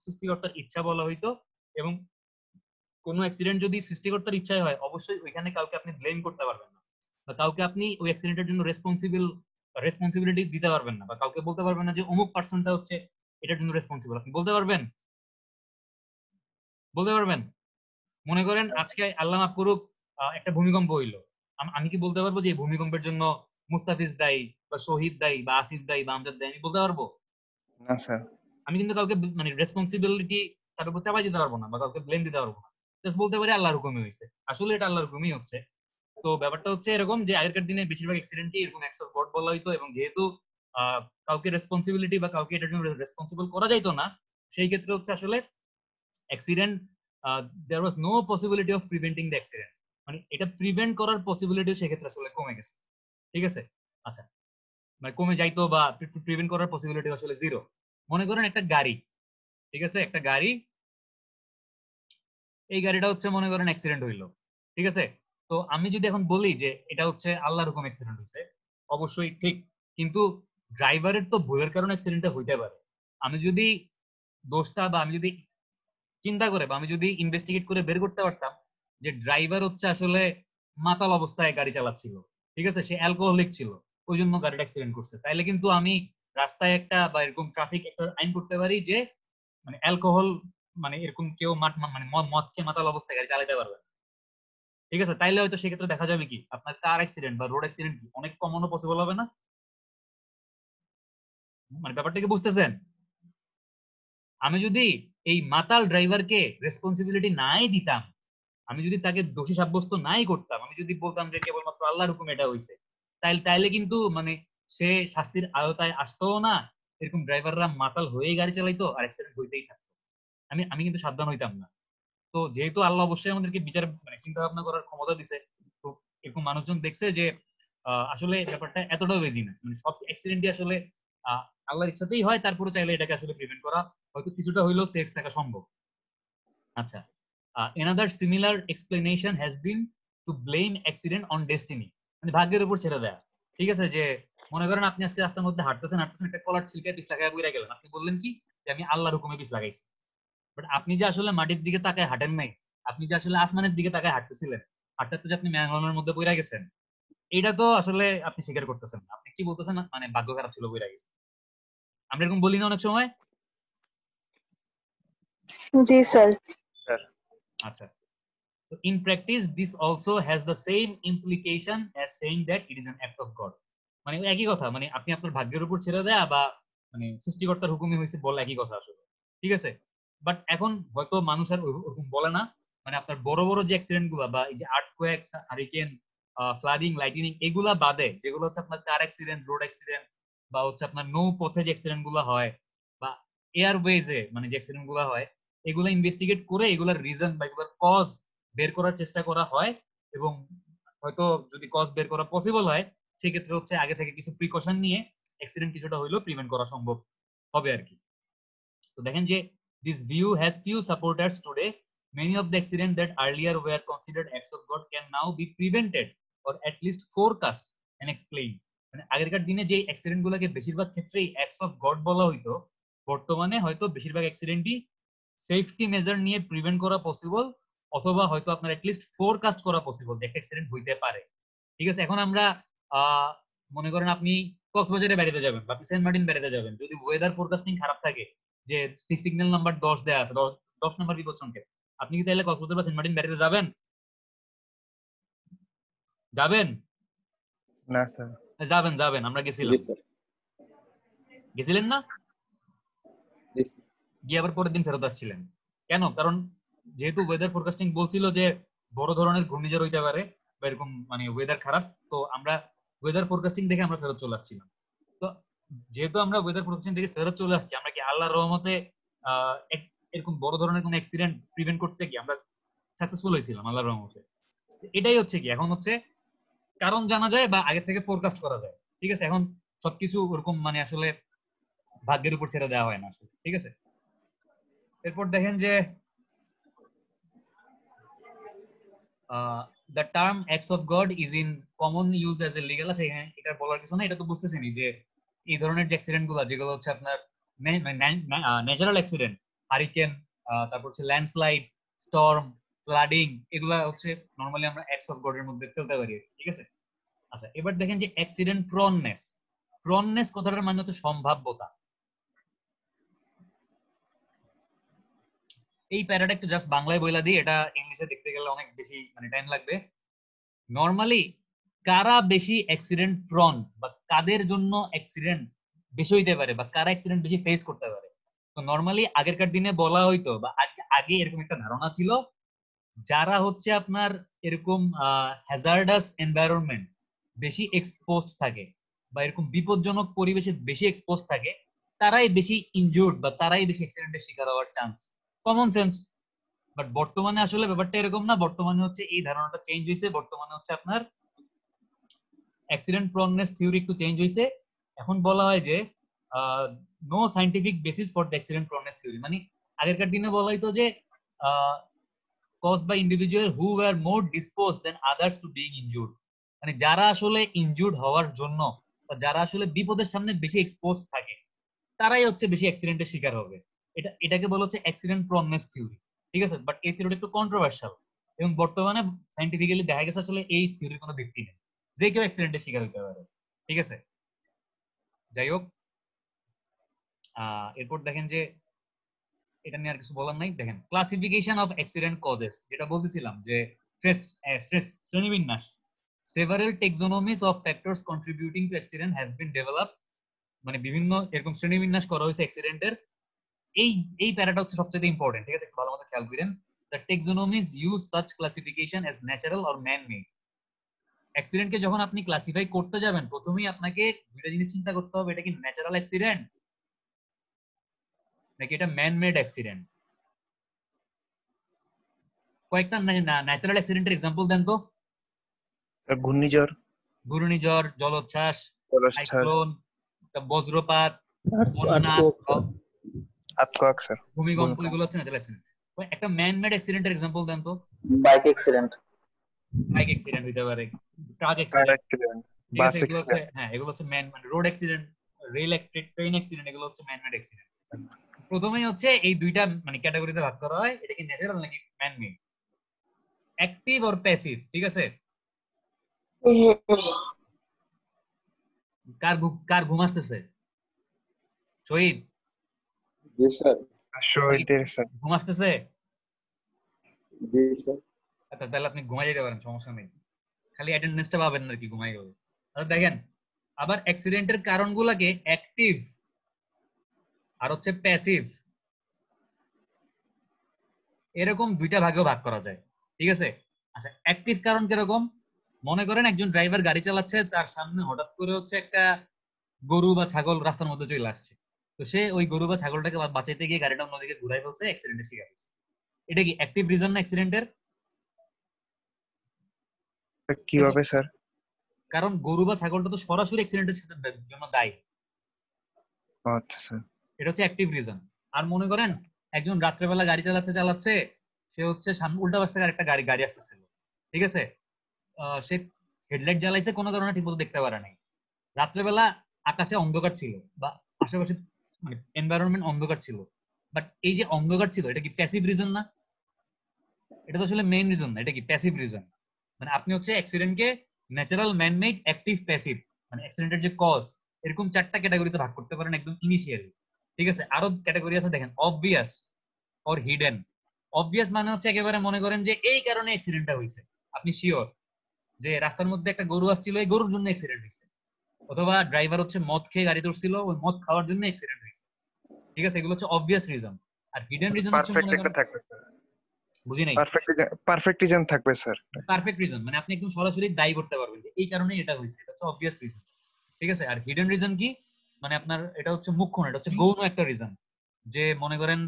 সৃষ্টিকর্তার ইচ্ছা বলা হইতো, এবং কোনো অ্যাক্সিডেন্ট যদি সৃষ্টিকর্তার ইচ্ছায় হয়, অবশ্যই ওইখানে কাউকে আপনি ব্লেম করতে পারবেন না, বা কাউকে আপনি ওই অ্যাক্সিডেন্টের জন্য রেসপন্সিবিলিটি দিতে পারবেন না, বা কাউকে বলতে পারবেন না যে অমুক পার্সনটা হচ্ছে এটার জন্য রেসপন্সিবল। আপনি বলতে পারবেন? বলতে পারবেন? মনে করেন আজকে আল্লাহ মাফ করুক একটা ভূমিকম্প হইলো, আমি কি বলতে পারবো যে এই ভূমিকম্পের জন্য মুস্তাফিজ দায়ী বা শহীদ দায়ী বা আসিফ দায়ী বা আমজাদ দায়ী? আমি বলতে পারবো? না স্যার। আমি কিন্তু কাউকে মানে রেসপন্সিবিলিটি তার উপর চাপাই দিতে পারবো না বা কাউকে ব্লেম দিতে পারবো না। জাস্ট বলতে পারি আল্লাহর হুকুমে হয়েছে, আসলে এটা আল্লাহর হুকুমই হচ্ছে। তো ব্যাপারটা হচ্ছে এরকম যে আগেরকার দিনে বেশিরভাগ অ্যাক্সিডেন্টই এরকম অ্যাক্টস অফ গড বলা হইতো, এবং যেহেতু কাউকে রেসপন্সিবিলিটি বা কাউকে এটার জন্য রেসপন্সিবল করা যাইতো না, সেই ক্ষেত্রে হচ্ছে আসলে accident there was no possibility of preventing the accident, মানে এটা প্রিভেন্ট করার পসিবিলিটি সেক্ষেত্রে আসলে কমে গেছে। ঠিক আছে, আচ্ছা, মানে কমে যাইতো বা প্রিভেন্ট করার পসিবিলিটি আসলে জিরো। মনে করেন একটা গাড়ি, ঠিক আছে, একটা গাড়ি, এই গাড়িটা হচ্ছে মনে করেন অ্যাক্সিডেন্ট হইলো। ঠিক আছে, তো আমি যদি এখন বলি যে এটা হচ্ছে আল্লাহর হুকুম অ্যাক্সিডেন্ট হয়েছে, অবশ্যই ঠিক, কিন্তু ড্রাইভারের তো ভুলের কারণে অ্যাক্সিডেন্টটা হইতে পারে। আমি যদি দোষটা বা আমি যদি চিন্তা করে বা আমি যদি ইনভেস্টিগেট করে বের করতে পারতাম যে ড্রাইভার হচ্ছে আসলে মাতাল অবস্থায় গাড়ি চালাচ্ছিল, ঠিক আছে, সে অ্যালকোহলিক ছিল, ওই জন্য গাড়িটা অ্যাক্সিডেন্ট করছে, তাইলে কিন্তু আমি রাস্তায় একটা বা এরকম ট্রাফিক একটা আইন করতে পারি যে মানে অ্যালকোহল মানে এরকম কেউ মানে মদ খেয়ে মাতাল অবস্থায় গাড়ি চালাতে পারবে না। ঠিক আছে, তাইলে হয়তো সেক্ষেত্রে দেখা যাবে কি আপনার কার অ্যাক্সিডেন্ট বা রোড অ্যাক্সিডেন্ট কি অনেক কমানো পসিবল হবে না? মানে ব্যাপারটা কি বুঝতেছেন? আমি যদি এই মাতাল ড্রাইভারকে রেসপন্সিবিলিটি নাই দিতাম, আমি যদি তাকে দোষী সাব্যস্ত নাই করতাম, আমি যদি বলতাম যে কেবলমাত্র আল্লাহর হুকুমে এটা হয়েছে, তাইলে কিন্তু মানে সে শাস্তির আওতায় আসতো না, এরকম ড্রাইভাররা মাতাল হয়েই গাড়ি চালাইতো আর অ্যাক্সিডেন্ট হইতেই থাকতো, আমি আমি কিন্তু সাবধান হইতাম না। তো যেহেতু আল্লাহ অবশ্যই আমাদেরকে বিচার মানে চিন্তা ভাবনা করার ক্ষমতা দিছে, তো এরকম মানুষজন দেখছে যে আসলে ব্যাপারটা এতটাও বেজি না, মানে সব অ্যাক্সিডেন্টই আসলে আল্লাহর ইচ্ছাতেই হয়, তারপরে চাইলে এটাকে আসলে প্রিভেন্ট করা হয়তো কিছুটা হইলেও সেফ থাকা সম্ভব। আচ্ছা, another similar explanation has been to blame accident on destiny, মানে ভাগ্যের উপর ছেড়ে দেয়া। ঠিক আছে, যে মনে করেন আপনি আজকে রাস্তার মধ্যে হাঁটতেছেন হাঁটতেছেন, একটা কলার ছিলকায় পিছ লাগায় পড়ে গেলেন, আপনি বললেন কি যে আমি আল্লাহর হুকুমে পিছ লাগাইছি, বাট আপনি যে আসলে মাটির দিকে তাকায় হাঁটেন নাই, আপনি যে আসলে আসমানের দিকে তাকায় হাঁটতেছিলেন, হাঁটতে হাঁটতে যে আপনি ম্যানহোলের মধ্যে পড়ে গেছেন, এটা তো আসলে আপনি স্বীকার করতেছেন না। আপনি কি বলতেছেন? মানে ভাগ্য খারাপ ছিল, পড়ে গেছে। আমরা এরকম বলি না অনেক সময়? জি স্যার। স্যার আচ্ছা, তো in practice this also has the same implication as saying that it is an act of God, মানে ওই একই কথা, মানে আপনি আপনার ভাগ্যের উপর ছেড়ে দেয়া বা মানে সৃষ্টিকর্তার হুকুমই হয়েছে বল, একই কথা আসলে। ঠিক আছে, বাট এখন হয়তো মানুষ আর ওরকম বলে না, মানে আপনার বড় বড় যে অ্যাক্সিডেন্ট গুলা বা এই যে আর্থকোয়েক, হারিকেন, ফ্লাডিং, লাইটনিং, এগুলা বাদে যেগুলো হচ্ছে আপনার কার অ্যাক্সিডেন্ট, রোড অ্যাক্সিডেন্ট, বা হচ্ছে আপনার নৌ পথে যে অ্যাক্সিডেন্ট গুলো হয় বা এয়ারওয়েজে মানে যে অ্যাক্সিডেন্ট গুলো হয়, এগুলো ইনভেস্টিগেট করে এগুলোর রিজন বা এগুলোর কজ বের করার চেষ্টা করা হয়, এবং হয়তো যদি কজ বের করা পসিবল হয় সেক্ষেত্রে হচ্ছে আগে থেকে কিছু প্রিকশন নিয়ে অ্যাক্সিডেন্ট কিছুটা হইলেও প্রিভেন্ট করা সম্ভব হবে আর কি। তো দেখেন যে this view has few supporters today. Many of the accidents that earlier were considered acts of God can now be prevented or at least forecast and explained. মানে আগেরকার দিনে যে অ্যাক্সিডেন্ট গুলোকে বেশিরভাগ ক্ষেত্রেই অ্যাক্টস অফ গড বলা হইতো, বর্তমানে হয়তো বেশিরভাগ অ্যাক্সিডেন্টই সেফটি মেজার নিয়ে প্রিভেন্ট করা পসিবল, অথবা হয়তো আপনার অ্যাটলিস্ট ফোরকাস্ট করা পসিবল যে একটা অ্যাক্সিডেন্ট হইতে পারে। ঠিক আছে, এখন আমরা মনে করেন আপনি কক্সবাজারে বেড়াতে যাবেন বা আপনি সেন্ট মার্টিন বেড়াতে যাবেন, যদি ওয়েদার ফোরকাস্টিং খারাপ থাকে যে সিগন্যাল নাম্বার 10 দেয়া আছে, 10 নাম্বার বিপদ সংকেত, আপনি কি তাহলে কক্সবাজার বা সেন্ট মার্টিন বেড়াতে যাবেন? যাবেন? না স্যার। যাবেন যাবেন, আমরা জি গেছিলাম। স্যার। গেছিলেন না? জি স্যার। গিয়ে আবার পরের দিন ফেরত আসছিলেন কেন? কারণ যেহেতু ওয়েদার ফোরকাস্টিং বলছিল যে বড় ধরনের ঘূর্ণিঝড় হইতে পারে বা এরকম মানে ওয়েদার খারাপ, তো আমরা ওয়েদার ফোরকাস্টিং দেখে আমরা ফেরত চলে আসছিলাম। তো যেহেতু আমরা ওয়েদার ফোরকাস্টিং দেখে ফেরত চলে আসছি, আমরা কি আল্লাহর রহমতে এরকম বড় ধরনের কোন অ্যাক্সিডেন্ট প্রিভেন্ট করতে কি আমরা সাকসেসফুল হয়েছিলাম আল্লাহর রহমতে? এটাই হচ্ছে কি, এখন হচ্ছে কারণ জানা যায় বা আগে থেকে ফোরকাস্ট করা যায়। ঠিক আছে, এখন সবকিছু ওরকম মানে আসলে ভাগ্যের উপর ছেড়ে দেওয়া হয় না আসলে। ঠিক আছে, এরপর দেখেন যে the term acts of God is in common use as a legal, আছে এখানে এটা বলার কিছু না, এটা তো বুঝতেছেনই যে এই ধরনের যে অ্যাক্সিডেন্ট গুলো যেগুলো হচ্ছে আপনার ন্যাচারাল অ্যাক্সিডেন্ট, হারিকেন, তারপর হচ্ছে ল্যান্ডস্লাইড, স্টর্ম, ফ্লাডিং, এগুলা হচ্ছে নরমালি আমরা অ্যাক্টস অফ গড এর মধ্যে ফেলতে পারি। ঠিক আছে, আচ্ছা এবার দেখেন যে অ্যাক্সিডেন্ট প্রননেস, প্রননেস কথাটার মানে হচ্ছে সম্ভাব্যতা। এই প্যারাটা একটু জাস্ট বাংলায় বইলা দিই, এটা ইংলিশে দেখতে গেলে অনেক বেশি মানে টাইম লাগবে। নরমালি কারা বেশি অ্যাক্সিডেন্ট প্রন বা কাদের জন্য অ্যাক্সিডেন্ট বেশি হইতে পারে বা কারা অ্যাক্সিডেন্ট বেশি ফেস করতে পারে, তো নরমালি আগেরকার দিনে বলা হইতো বা আগে এরকম একটা ধারণা ছিল, যারা হচ্ছে আপনার এরকম হ্যাজার্ডাস এনভায়রনমেন্ট বেশি এক্সপোজড থাকে বা এরকম বিপজ্জনক পরিবেশে বেশি এক্সপোজ থাকে, তারাই বেশি ইনজুর্ড বা তারাই বেশি অ্যাক্সিডেন্টের শিকার হওয়ার চান্স। Common sense. বাট বর্তমানে আসলে ব্যাপারটা এরকম না, বর্তমানে হচ্ছে এই ধারণাটা চেঞ্জ হয়েছে, বর্তমানে হচ্ছে আপনার অ্যাক্সিডেন্ট প্রননেস থিওরি একটু চেঞ্জ হয়েছে। এখন বলা হয় যে no scientific basis for the accident proneness theory, মানে আগেরকার দিনে বলা হইতো যে caused by individual who were more disposed than others to being injured, মানে যারা আসলে ইনজুর্ড হওয়ার জন্য বা যারা আসলে বিপদের সামনে বেশি এক্সপোজ থাকে তারাই হচ্ছে বেশি অ্যাক্সিডেন্টের শিকার হবে। এটাকে বলা হচ্ছে অ্যাক্সিডেন্ট প্রননেস থিওরি। ঠিক আছে, বাট এই থিওরিটা একটু কন্ট্রোভার্সিয়াল। এবং বর্তমানে সাইন্টিফিক্যালি দেখা গেছে আসলে এই থিওরির কোনো ভিত্তি নেই, যে কেউ অ্যাক্সিডেন্টের শিকার হতে পারে। ঠিক আছে, যাই হোক, এরপর দেখেন যে এটা নিয়ে আর কিছু বলার নাই। দেখেন ক্লাসিফিকেশন অফ অ্যাক্সিডেন্ট কজেস, যেটা বলতেছিলাম যে শ্রেণীবিন্যাস, several taxonomies of factors contributing to accident have been develop, মানে বিভিন্ন এরকম শ্রেণীবিন্যাস করা হয়েছে অ্যাক্সিডেন্টের। এই প্যারাটা হচ্ছে সবচেয়ে ইম্পর্টেন্ট। ঠিক আছে, একটু ভালো মতো খেয়াল করেন। The taxonomies use such classification as natural or man made. অ্যাক্সিডেন্টকে যখন আপনি ক্লাসিফাই করতে যাবেন, প্রথমেই আপনাকে দুইটা জিনিস চিন্তা করতে হবে, এটা কি ন্যাচারাল অ্যাক্সিডেন্ট নাকি এটা ম্যান মেড অ্যাক্সিডেন্ট। কয়েকটা ন্যাচারাল অ্যাক্সিডেন্টের এক্সাম্পল দেন তো। ঘূর্ণিঝড়, ঘূর্ণিঝড়, জলোচ্ছ্বাস, জলোচ্ছ্বাস, সাইক্লোন, বজ্রপাত, বন্যা, আর্থকোয়াক স্যার, ভূমিকম্প, ভূমিকম্প। এগুলো হচ্ছে ন্যাচারাল অ্যাক্সিডেন্ট। একটা ম্যান মেড অ্যাক্সিডেন্টের এক্সাম্পল দেন তো। বাইক অ্যাক্সিডেন্ট, বাইক অ্যাক্সিডেন্ট হইতে পারে, ট্রাক কার অ্যাক্সিডেন্ট। অ্যাক্সিডেন্ট, ঠিক বাস আছে, এগুলো হচ্ছে, অ্যাক্সিডেন্ট। হ্যাঁ এগুলো হচ্ছে ম্যান, মানে road accident, rail train accident, এগুলো হচ্ছে ম্যান মেড অ্যাক্সিডেন্ট। প্রথমেই হচ্ছে এই দুইটা মানে ক্যাটাগরিতে ভাগ করা হয়, এটা কি ন্যাচারাল নাকি man made, active or passive. ঠিক আছে, কার ঘুম আসতেছে? শহীদ, জি স্যার, শহীদের স্যার। ঘুম আসতেছে? জি স্যার, আচ্ছা, তাহলে আপনি ঘুমাই যেতে পারেন, সমস্যা নেই, খালি অ্যাটেন্ডেন্সটা পাবেন না কি ঘুমাই গেলে। আচ্ছা দেখেন, আবার অ্যাক্সিডেন্টের কারণগুলোকে অ্যাক্টিভ আর হচ্ছে প্যাসিভ, এরকম দুইটা ভাগেও ভাগ করা যায়। ঠিক আছে, আচ্ছা অ্যাক্টিভ কারণ কিরকম? মনে করেন একজন ড্রাইভার গাড়ি চালাচ্ছে, তার সামনে হঠাৎ করে হচ্ছে একটা গরু বা ছাগল রাস্তার মধ্যে চলে আসছে, তো সে ওই গরু বা ছাগলটাকে বাঁচাইতে গিয়ে গাড়িটা অন্যদিকে ঘুরাই ফেলছে, অ্যাক্সিডেন্টের শিকার হয়েছে। এটা কি অ্যাক্টিভ রিজন না অ্যাক্সিডেন্টের? কিভাবে স্যার? কারণ গরু বা ছাগলটা তো সরাসরি অ্যাক্সিডেন্টের সাথে জন্য দায়ী, আচ্ছা স্যার। এটা হচ্ছে অ্যাক্টিভ রিজন। আর মনে করেন একজন রাত্রেবেলা গাড়ি চালাচ্ছে, সে হচ্ছে সামনে উল্টা পাশ থেকে একটা গাড়ি গাড়ি আসতেছিল। ঠিক আছে, সে হেডলাইট জ্বালাইছে, কোনো কারণে ঠিকমতো দেখতে পারে নাই। রাত্রেবেলা আকাশে অন্ধকার ছিল বা আশেপাশে মানে এনভায়রনমেন্ট অন্ধকার ছিল, বাট এই যে অন্ধকার ছিল, এটা কি প্যাসিভ রিজন না? এটা তো আসলে মেইন রিজন না, এটা কি প্যাসিভ রিজন। মানে আপনি হচ্ছে অ্যাক্সিডেন্টকে ন্যাচারাল, ম্যানমেড, অ্যাক্টিভ, প্যাসিভ, মানে অ্যাক্সিডেন্টের যে কজ, এরকম চারটা ক্যাটাগরিতে ভাগ করতে পারেন একদম ইনিশিয়ালি। ঠিক আছে, আরো ক্যাটাগরি আছে দেখেন, অবভিয়াস অর হিডেন। অবভিয়াস মানে হচ্ছে একেবারে মনে করেন যে এই কারণে অ্যাক্সিডেন্টটা হয়েছে, আপনি শিওর যে রাস্তার মধ্যে একটা গরু আসছিল, এই গরুর জন্য অ্যাক্সিডেন্ট হয়েছে, অথবা ড্রাইভার হচ্ছে মদ খেয়ে গাড়ি ধরছিল, ওই মদ খাওয়ার জন্য অ্যাক্সিডেন্ট হয়েছে। ঠিক আছে, এগুলো হচ্ছে অবভিয়াস রিজন। আর হিডেন রিজন হচ্ছে পারফেক্ট মনে একটা করেন, থাকবে স্যার, বুঝি নাই। পারফেক্ট রিজন থাকবে স্যার। পারফেক্ট রিজন মানে আপনি একদম সরাসরি দায়ী করতে পারবেন যে এই কারণে এটা হয়েছে, এটা হচ্ছে অবভিয়াস রিজন। ঠিক আছে, আর হিডেন রিজন কি? মানে আপনার এটা হচ্ছে মুখ্য না, এটা হচ্ছে গৌণ একটা রিজন। যে মনে করেন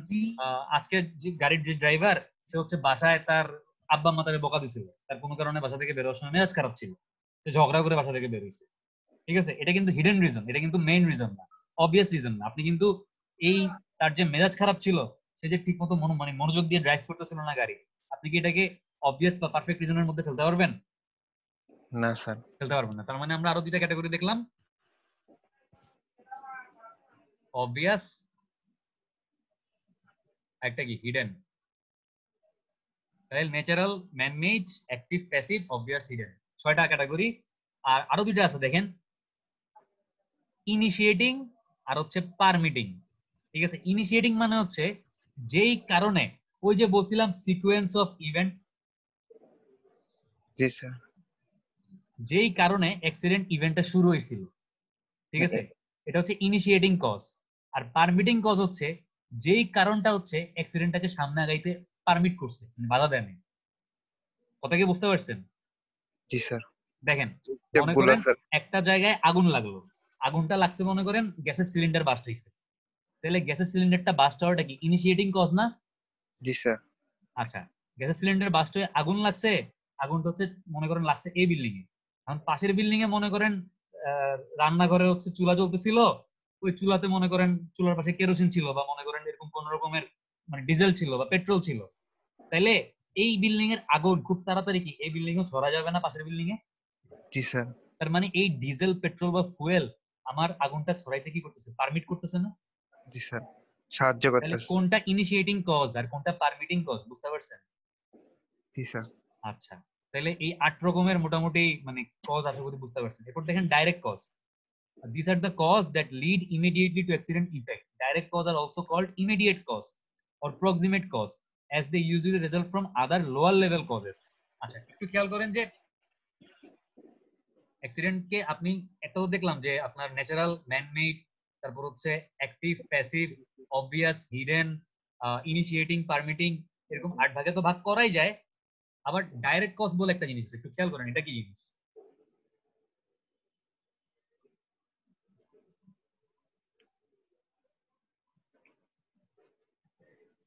আজকে যে গাড়ির যে ড্রাইভার, সে হচ্ছে বাসায় তার আব্বা আম্মা তাকে বকা দিছিল, তার কোনো কারণে বাসা থেকে বেরোনোর সময় মেজাজ খারাপ ছিল, সে ঝগড়া করে বাসা থেকে বেরিয়েছে। ঠিক আছে, এটা কিন্তু হিডেন রিজন, এটা কিন্তু মেইন রিজন না, অবভিয়াস রিজন না। আপনি কিন্তু এই তার যে মেজাজ খারাপ ছিল, সে যে ঠিক মতো মানে মনোযোগ দিয়ে ড্রাইভ করতেছিল না গাড়ি, আপনি কি এটাকে অবভিয়াস বা পারফেক্ট রিজনের মধ্যে ফেলতে পারবেন? না স্যার। ফেলতে পারবেন না। তার মানে আমরা আরো দুইটা ক্যাটাগরি দেখলাম, অবভিয়াস, একটা কি হিডেন। তাহলে natural, manmade, active, passive, obvious, hidden, 6টা ক্যাটাগরি। আর আরো দুইটা আছে দেখেন, ইনিশিয়েটিং আর হচ্ছে পারমিটিং। ঠিক আছে, ইনিশিয়েটিং মানে হচ্ছে যেই কারণে, ওই যে বলছিলাম sequence of event, G sir. যেই কারণে অ্যাক্সিডেন্ট ইভেন্টটা শুরু হয়েছিল। ঠিক আছে, এটা হচ্ছে ইনিশিয়েটিং কজ। আর পারমিটিং কজ হচ্ছে যেই কারণটা হচ্ছে অ্যাক্সিডেন্টটাকে সামনে আগাইতে পারমিট করছে, মানে বাধা দেয়নি। কথা কি বুঝতে পারছেন? জি স্যার। দেখেন, মনে স্টেপগুলো করেন স্যার। একটা জায়গায় আগুন লাগলো, আগুনটা লাগছে মনে করেন গ্যাসের সিলিন্ডার বাস্ট হয়েছে, তাহলে গ্যাসের সিলিন্ডারটা বাস্ট হওয়াটা কি ইনিশিয়েটিং কজ না? জি স্যার। আচ্ছা, গ্যাসের সিলিন্ডার বাস্ট হয়ে আগুন লাগছে, আগুনটা হচ্ছে মনে করেন লাগছে এই বিল্ডিং এ, এখন পাশের বিল্ডিং এ মনে করেন রান্নাঘরে হচ্ছে চুলা জ্বলতেছিল, ওই চুলাতে মনে করেন চুলার পাশে কেরোসিন ছিল, বা মনে করেন এরকম কোন রকমের মানে ডিজেল ছিল বা পেট্রোল ছিল, তাইলে এই বিল্ডিং এর আগুন খুব তাড়াতাড়ি কি এই বিল্ডিং এ ছড়া যাবে না পাশের বিল্ডিং এ? জি স্যার। তার মানে এই ডিজেল, পেট্রোল বা ফুয়েল আমার আগুনটা ছড়াইতে কি করতেছে? পারমিট করতেছে না? জি স্যার, সাহায্য তাহলে করতেছে। কোনটা ইনিশিয়েটিং কজ আর কোনটা পারমিটিং কজ, বুঝতে পারছেন? জি স্যার। আচ্ছা, তাহলে এই 8 রকমের মোটামুটি মানে কজ আশা করি বুঝতে পারছেন। এরপর দেখেন direct cause. These are the cause that lead immediately to accident effect. Direct cause are also called immediate cause or proximate cause, as they usually result from other lower level causes. আচ্ছা, একটু খেয়াল করেন যে accident কে আপনি এটাও দেখলাম যে আপনার ন্যাচারাল, ম্যান মেড, তারপর হচ্ছে active, passive, obvious, hidden, initiating, permitting, এরকম 8 ভাগে তো ভাগ করাই যায়। আবার ডাইরেক্ট কজ বলে একটা জিনিস আছে, একটু খেয়াল করেন এটা কি জিনিস।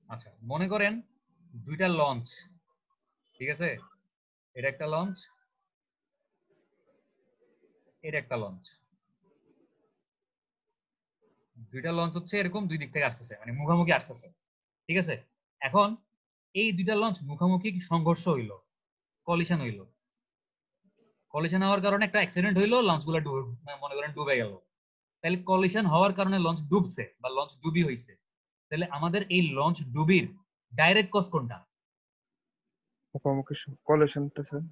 আচ্ছা, মনে করেন দুইটা লঞ্চ, ঠিক আছে, এটা একটা লঞ্চ, এটা একটা লঞ্চ। দুইটা লঞ্চ হচ্ছে এরকম দুই দিক থেকে আসতেছে, মানে মুখোমুখি আসতেছে, ঠিক আছে। এখন এই দুইটা লঞ্চ মুখোমুখি সংঘর্ষ হইলো, কলিশন হইলো। কলিশন হওয়ার কারণে একটা অ্যাক্সিডেন্ট হইলো, লঞ্চগুলো মনে করেন ডুবে গেল। তাহলে কলিশন হওয়ার কারণে লঞ্চ ডুবছে বা লঞ্চ ডুবি হইছে। তাহলে আমাদের এই লঞ্চ ডুবির ডাইরেক্ট কজ কোনটা? মুখোমুখি কলিশনটা স্যার।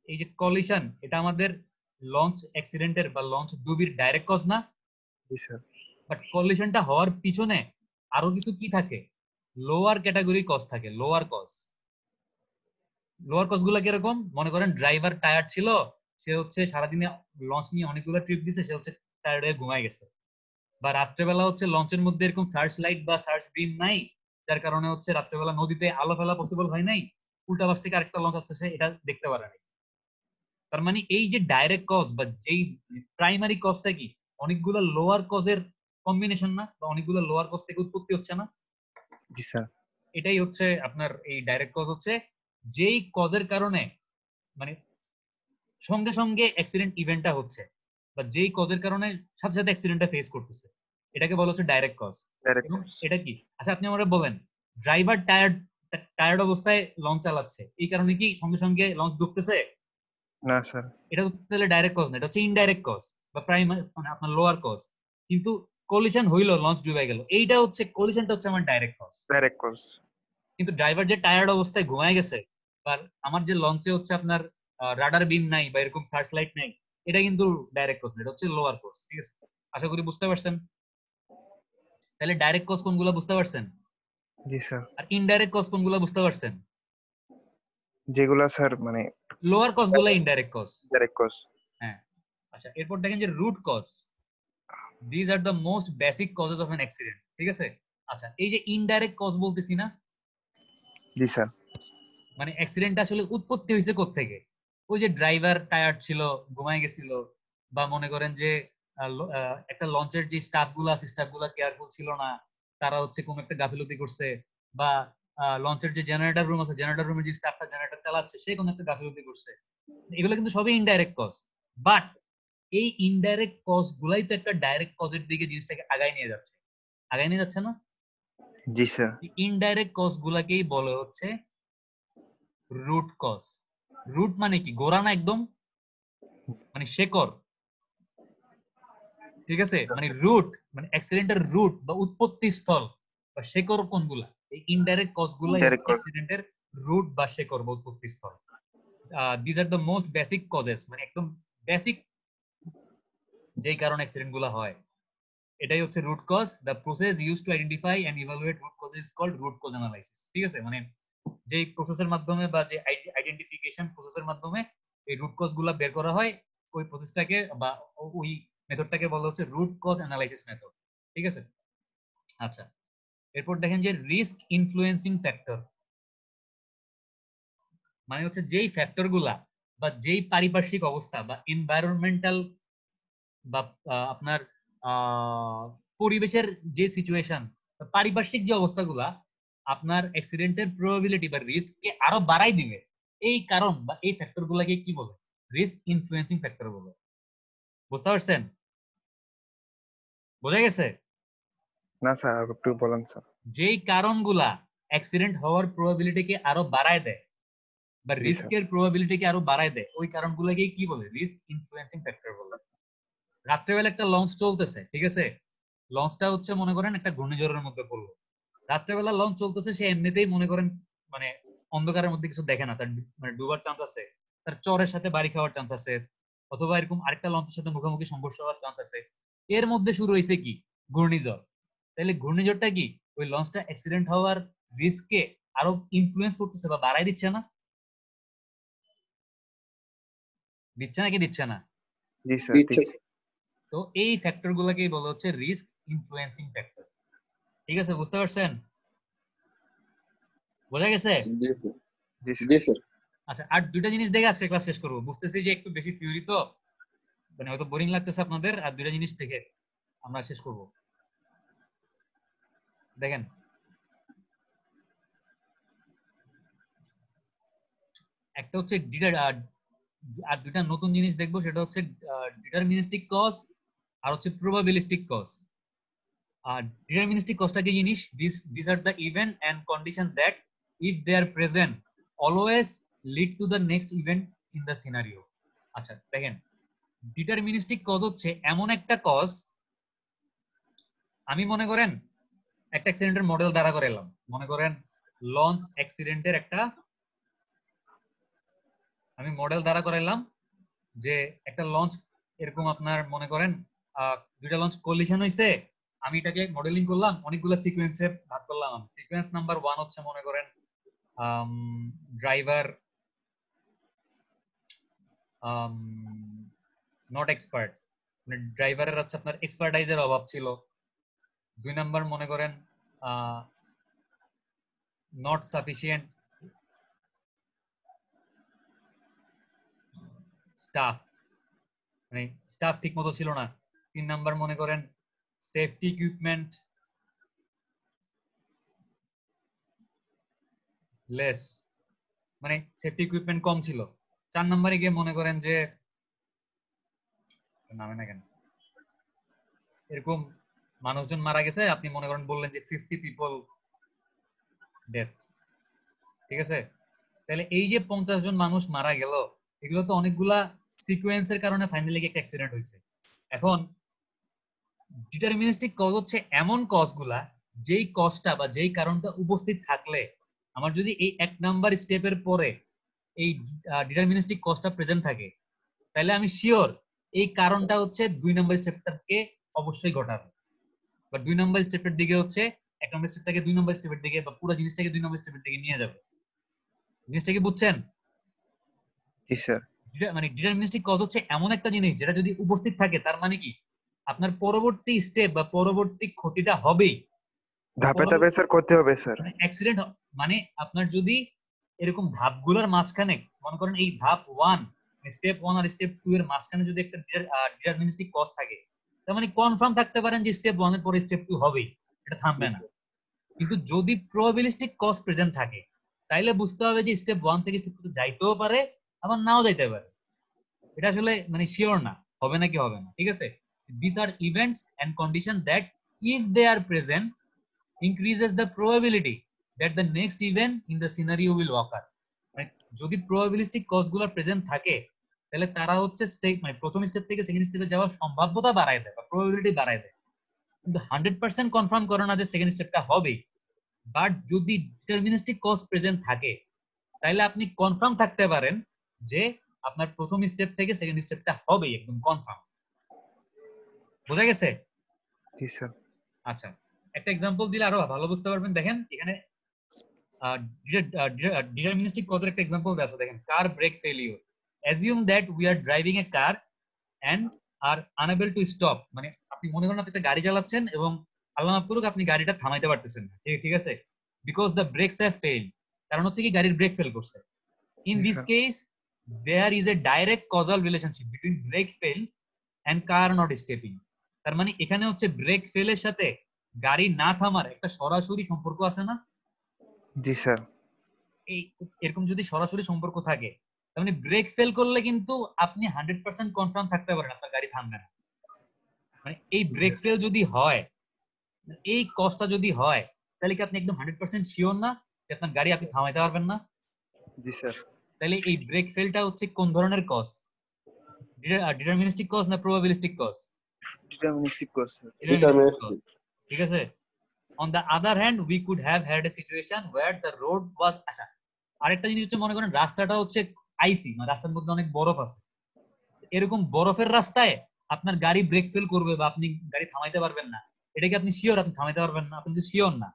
এই যে কলিশন, এটা আমাদের লঞ্চ অ্যাক্সিডেন্টের বা লঞ্চ ডুবির ডাইরেক্ট কজ না? জি স্যার। বাট কলিশনটা হওয়ার পিছনে আরো কিছু কি থাকে? লোয়ার ক্যাটাগরি কজ থাকে, লোয়ার কজ। লোয়ার কজ গুলা কিরকম? মনে করেন ড্রাইভার টায়ার্ড ছিল, সে হচ্ছে সারাদিনে লঞ্চ নিয়ে অনেকগুলো ট্রিপ দিছে, সে হচ্ছে টায়ার্ড হয়ে ঘুমায় গেছে। বা রাত্রেবেলা হচ্ছে লঞ্চের মধ্যে এরকম সার্চ লাইট বা সার্চ বিম নাই, যার কারণে হচ্ছে রাত্রেবেলা নদীতে আলো ফেলা পসিবল হয় নাই, উল্টা পাশ থেকে আরেকটা লঞ্চ আসতেছে, এটা দেখতে পারে নাই। তার মানে এই যে ডাইরেক্ট কজ বা যেই প্রাইমারি কজটা কি, অনেকগুলো লোয়ার কজের কম্বিনেশন না, বা অনেকগুলো লোয়ার কজ থেকে উৎপত্তি হচ্ছে না? জি স্যার। এটাই হচ্ছে আপনার এই ডাইরেক্ট কজ, হচ্ছে যেই কজের কারণে মানে সঙ্গে সঙ্গে অ্যাক্সিডেন্ট ইভেন্টটা হচ্ছে, বা যেই কজের কারণে সাথে সাথে অ্যাক্সিডেন্টটা ফেস করতেছে, এটাকে বলা হচ্ছে ডাইরেক্ট কজ। ডাইরেক্ট এবং কজ। এটা কি? আচ্ছা, আপনি আমাকে বলেন, ড্রাইভার টায়ার্ড টায়ার্ড অবস্থায় লঞ্চ চালাচ্ছে, এই কারণে কি সঙ্গে সঙ্গে লঞ্চ ডুবতেছে? না স্যার। এটা তাহলে ডাইরেক্ট কজ না, এটা হচ্ছে ইনডাইরেক্ট কজ বা প্রাইমারি, মানে আপনার লোয়ার কজ। কিন্তু কলিশন হইলো, লঞ্চ ডুবে গেল, এইটা হচ্ছে কলিশনটা হচ্ছে আমার ডাইরেক্ট কজ। Direct cause. কিন্তু ড্রাইভার যে টায়ার্ড অবস্থায় ঘুমায় গেছে, বা আমার যে লঞ্চে হচ্ছে আপনার রাডার বিম নাই বা এরকম সার্চ লাইট নাই, এটা কিন্তু ডাইরেক্ট কজ না, এটা হচ্ছে লোয়ার কজ, ঠিক আছে। আশা করি বুঝতে পারছেন। তাহলে ডাইরেক্ট কজ কোনগুলো বুঝতে পারছেন, জি স্যার। আর ইনডাইরেক্ট কজ কোনগুলো বুঝতে পারছেন? যেগুলা স্যার মানে লোয়ার কজ গুলা ইনডাইরেক্ট কজ। Direct cause. হ্যাঁ। আচ্ছা, এরপর দেখেন যে root cause. These are the most basic causes of an accident, ঠিক আছে। আচ্ছা, এই যে ইনডাইরেক্ট কজ বলতেছি না, জি স্যার। মানে অ্যাক্সিডেন্ট আসলে উৎপত্তি হয়েছে কোত্থেকে? ওই যে ড্রাইভার টায়ার্ড ছিল, ঘুমায় গেছিল, বা মনে করেন যে একটা লঞ্চের যে স্টাফ গুলো আছে, স্টাফ গুলা কেয়ারফুল ছিল না, তারা হচ্ছে কোন একটা গাফিলতি করছে, বা লঞ্চের যে জেনারেটর রুম আছে, জেনারেটর রুমের যে স্টাফটা জেনারেটর চালাচ্ছে, সে কোন একটা গাফিলতি করছে। এগুলো কিন্তু সবই ইনডাইরেক্ট কজ। বাট এই ইনডাইরেক্ট কজ গুলাই তো একটা ডাইরেক্ট কজের দিকে জিনিসটাকে আগায় নিয়ে যাচ্ছে, আগায় নিয়ে যাচ্ছে না? জি স্যার। ইনডাইরেক্ট কজ গুলাকেই বলে হচ্ছে রুট কজ। রুট মানে কি? গোড়া না একদম, মানে শেকড়, ঠিক আছে। মানে রুট মানে অ্যাক্সিডেন্টের রুট বা উৎপত্তি স্থল বা শেকড় কোনগুলা? এই ইনডাইরেক্ট কজ গুলাই ইনডাইরেক্ট হচ্ছে কজ। অ্যাক্সিডেন্টের রুট বা শেকড় বা উৎপত্তি স্থল। This are the most basic causes, মানে একদম বেসিক যেই কারণে অ্যাক্সিডেন্ট গুলা হয়, এটাই হচ্ছে root cause. The process used to identify and evaluate root cause is called root cause analysis, ঠিক আছে। মানে যেই প্রসেসের মাধ্যমে বা যে আইডেন্টিফিকেশন প্রসেসের মাধ্যমে এই রুট কজ গুলা বের করা হয়, ওই প্রসেসটাকে বা ওই মেথডটাকে বলা হচ্ছে রুট কজ অ্যানালাইসিস মেথড, ঠিক আছে। আচ্ছা, এরপর দেখেন যে রিস্ক ইনফ্লুয়েন্সিং ফ্যাক্টর, মানে হচ্ছে যেই ফ্যাক্টর গুলা বা যেই পারিপার্শ্বিক অবস্থা বা এনভায়রনমেন্টাল বা আপনার পরিবেশের যে সিচুয়েশন, পারিপার্শ্বিক যে অবস্থাগুলা আপনার অ্যাক্সিডেন্টের প্রবাবিলিটি বা রিস্ককে আরো বাড়াই দিবে, এই কারণ বা এই ফ্যাক্টর গুলাকে কি বলে? রিস্ক ইনফ্লুয়েন্সিং ফ্যাক্টর বলে। বুঝতে পারছেন? বোঝা গেছে? না স্যার, আর একটু বলেন স্যার। যেই কারণগুলা অ্যাক্সিডেন্ট হওয়ার প্রবাবিলিটিকে আরো বাড়ায় দেয় বা জি স্যার। রিস্কের প্রবাবিলিটিকে আরো বাড়ায় দেয়, ওই কারণগুলোকে কি বলে? রিস্ক ইনফ্লুয়েন্সিং ফ্যাক্টর বলে। রাত্রেবেলা একটা লঞ্চ চলতেছে, ঠিক আছে, লঞ্চটা হচ্ছে মনে করেন একটা ঘূর্ণিঝড়ের মধ্যে পড়লো, রাত্রেবেলা লঞ্চ চলতেছে, সে এমনিতেই মনে করেন মানে অন্ধকারের মধ্যে কিছু দেখে না, তার মানে ডুবার চান্স আছে, তার চরের সাথে বাড়ি খাওয়ার চান্স আছে, অথবা এরকম আরেকটা লঞ্চের সাথে মুখোমুখি সংঘর্ষ হওয়ার চান্স আছে। এর মধ্যে শুরু হয়েছে কি ঘূর্ণিঝড়। তাহলে ঘূর্ণিঝড়টা কি ওই লঞ্চটা অ্যাক্সিডেন্ট হওয়ার রিস্ককে আরো ইনফ্লুয়েন্স করতেছে বা বাড়াই দিচ্ছে না? দিচ্ছে নাকি দিচ্ছে না? জি স্যার দিচ্ছে ঠিক। তো এই ফ্যাক্টর গুলাকেই বলা হচ্ছে রিস্ক ইনফ্লুয়েন্সিং ফ্যাক্টর। ঠিক আছে, বুঝতে পারছেন? বোঝা গেছে? জি স্যার। জি স্যার। জি স্যার। আচ্ছা, আর দুইটা জিনিস দেখে আজকে ক্লাস শেষ করবো। বুঝতেছি যে একটু বেশি থিওরি, তো মানে হয়তো বোরিং লাগতেছে আপনাদের, আর দুইটা জিনিস দেখে আমরা শেষ করব। দেখেন, একটা হচ্ছে আর দুইটা নতুন জিনিস দেখবো, সেটা হচ্ছে ডিটারমিনিস্টিক কজ আর হচ্ছে প্রবাবিলিস্টিক কজ। আর ডিটারমিনিস্টিক কজটা কি জিনিস? This are the event and condition that if they are present always lead to the next event in the scenario. আচ্ছা দেখেন, ডিটারমিনিস্টিক কজ হচ্ছে এমন একটা কজ, আমি মনে করেন একটা অ্যাক্সিডেন্টের মডেল দাঁড়া করে এলাম, মনে করেন লঞ্চ অ্যাক্সিডেন্টের একটা আমি মডেল দাঁড়া করাইলাম, যে একটা লঞ্চ এরকম আপনার মনে করেন দুইটা লঞ্চ কলিশন হয়েছে, আমি এটাকে মডেলিং করলাম, অনেকগুলো সিকোয়েন্সে ভাগ করলাম। সিকোয়েন্স নাম্বার 1 হচ্ছে মনে করেন ড্রাইভার নট এক্সপার্ট, মানে ড্রাইভারের হচ্ছে আপনার এক্সপার্টাইজের অভাব ছিল। 2 নাম্বার মনে করেন নট সাফিসিয়েন্ট স্টাফ, মানে স্টাফ ঠিক মতো ছিল না। 3 নাম্বার মনে করেন সেফটি ইকুইপমেন্ট লেস, মানে সেফটি ইকুইপমেন্ট কম ছিল। 4 নম্বরে গিয়ে মনে করেন যে নামে না কেন এরকম মানুষজন মারা গেছে, আপনি মনে করেন বললেন যে 50 পিপল ডেথ। ঠিক আছে, তাহলে এই যে 50 জন মানুষ মারা গেল, এগুলো তো অনেকগুলা সিকোয়েন্সের কারণে ফাইনালি একটা অ্যাক্সিডেন্ট হয়েছে। এখন ডিটারমিনিস্টিক কজ হচ্ছে এমন কজগুলা, যেই কজটা বা যেই কারণটা উপস্থিত থাকলে, আমার যদি এই 1 নাম্বার স্টেপের পরে এই ডিটারমিনিস্টিক কজটা প্রেজেন্ট থাকে, তাহলে আমি শিওর এই কারণটা হচ্ছে 2 নাম্বার স্টেপটাকে অবশ্যই ঘটাবে, বা 2 নাম্বার স্টেপের দিকে হচ্ছে 1 নাম্বার স্টেপটাকে 2 নাম্বার স্টেপের দিকে, বা পুরো জিনিসটাকে 2 নাম্বার স্টেপের দিকে নিয়ে যাবে। জিনিসটা কি বুঝছেন? জি স্যার। মানে ডিটারমিনিস্টিক কজ হচ্ছে এমন একটা জিনিস যেটা যদি উপস্থিত থাকে, তার মানে কি আপনার পরবর্তী স্টেপ বা পরবর্তী ক্ষতিটা হবেই। ধাপে ধাপে স্যার করতে হবে স্যার। মানে অ্যাক্সিডেন্ট, মানে আপনার যদি এরকম ধাপগুলোর মাঝখানে মনে করেন এই ধাপ 1, স্টেপ 1 আর স্টেপ 2 এর মাঝখানে যদি একটা ডিটারমিনিস্টিক কজ থাকে, তার মানে কনফার্ম থাকতে পারেন যে স্টেপ 1 এর পরে স্টেপ 2 হবেই, এটা থামবে না। কিন্তু যদি প্রবাবিলিস্টিক কজ প্রেজেন্ট থাকে, তাইলে বুঝতে হবে যে স্টেপ 1 থেকে স্টেপ 2 যাইতেও পারে, আবার নাও যাইতে পারে। এটা আসলে মানে শিওর না হবে নাকি হবে না। ঠিক আছে, this are events and condition that if they are present increases the probability that the next event in the scenario will occur. মানে যদি probabilistic cause গুলো প্রেজেন্ট থাকে, তাহলে তারা হচ্ছে মানে প্রথম স্টেপ থেকে সেকেন্ড স্টেপে যাওয়ার সম্ভাব্যতা বাড়ায় দেয় বা probability বাড়ায় দেয়, কিন্তু 100% কনফার্ম করে না যে সেকেন্ড স্টেপটা হবে। বাট যদি ডিটারমিনিস্টিক কজ প্রেজেন্ট থাকে, তাহলে আপনি কনফার্ম থাকতে পারেন যে আপনার প্রথম স্টেপ থেকে সেকেন্ড স্টেপটা হবেই, একদম কনফার্ম। বোঝা গেছে? জি স্যার। আচ্ছা, একটা এক্সাম্পল দিলে আরো ভালো বুঝতে পারবেন। দেখেন এখানে ডিটারমিনিস্টিক কজের একটা এক্সাম্পল দেওয়া আছে। দেখেন, car brake failure, assume that we are driving a car and are unable to stop. মানে আপনি মনে করেন আপনি একটা গাড়ি চালাচ্ছেন এবং আল্লাহ মাফ করুক আপনি গাড়িটা থামাইতে পারতেছেন না, ঠিক আছে, because the brakes have failed, কারণ হচ্ছে কি গাড়ির ব্রেক ফেল করছে। In this case there is a direct causal relationship between brake fail and car not stepping. তার মানে এখানে হচ্ছে ব্রেক ফেলের সাথে গাড়ি না থামার একটা সরাসরি সম্পর্ক আছে না? জি স্যার। এই এরকম যদি সরাসরি সম্পর্ক থাকে, তার মানে ব্রেক ফেল করলে কিন্তু আপনি 100% কনফার্ম থাকতে পারেন আপনার গাড়ি থামবে না। মানে এই ব্রেক ফেল যদি হয়, এই কষ্টটা যদি হয়, তাহলে কি আপনি একদম 100% শিওর না যে আপনার গাড়ি আপনি থামাইতে পারবেন না? জি স্যার। তাহলে এই ব্রেক ফেলটা হচ্ছে কোন ধরনের কজ? ডিটারমিনিস্টিক কজ না probabilistic cause? Deterministic cause sir. Deterministic cause. ঠিক আছে। On the other hand, we could have had a situation where the road was, আচ্ছা আরেকটা জিনিস হচ্ছে, মনে করেন রাস্তাটা হচ্ছে আইসি, মানে রাস্তার মধ্যে অনেক বরফ আছে, এরকম বরফের রাস্তায় আপনার গাড়ি ব্রেক ফেল করবে বা আপনি গাড়ি থামাইতে পারবেন না, এটা কি আপনি শিওর আপনি থামাইতে পারবেন না? আপনি তো শিওর না।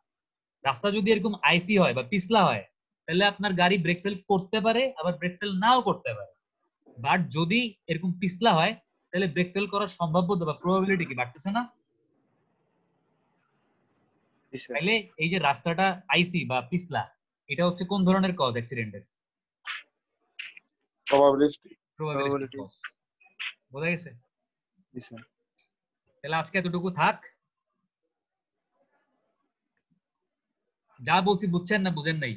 রাস্তা যদি এরকম আইসি হয় বা পিছলা হয়, তাহলে আপনার গাড়ি ব্রেক ফেল করতে পারে, আবার ব্রেক ফেল নাও করতে পারে। বাট যদি এরকম পিছলা হয়, তাহলে ব্রেক ফেল করার সম্ভাব্যতা বা প্রবাবিলিটি কি বাড়তেছে না? জি স্যার। তাহলে এই যে রাস্তাটা আইসি বা পিছলা, এটা হচ্ছে কোন ধরনের কজ অ্যাক্সিডেন্টের? Probabilistic. Probabilistic Probability. কজ। বোঝা গেছে? জি স্যার। তাহলে আজকে এতটুকু থাক। যা বলছি বুঝছেন না বুঝেন নাই?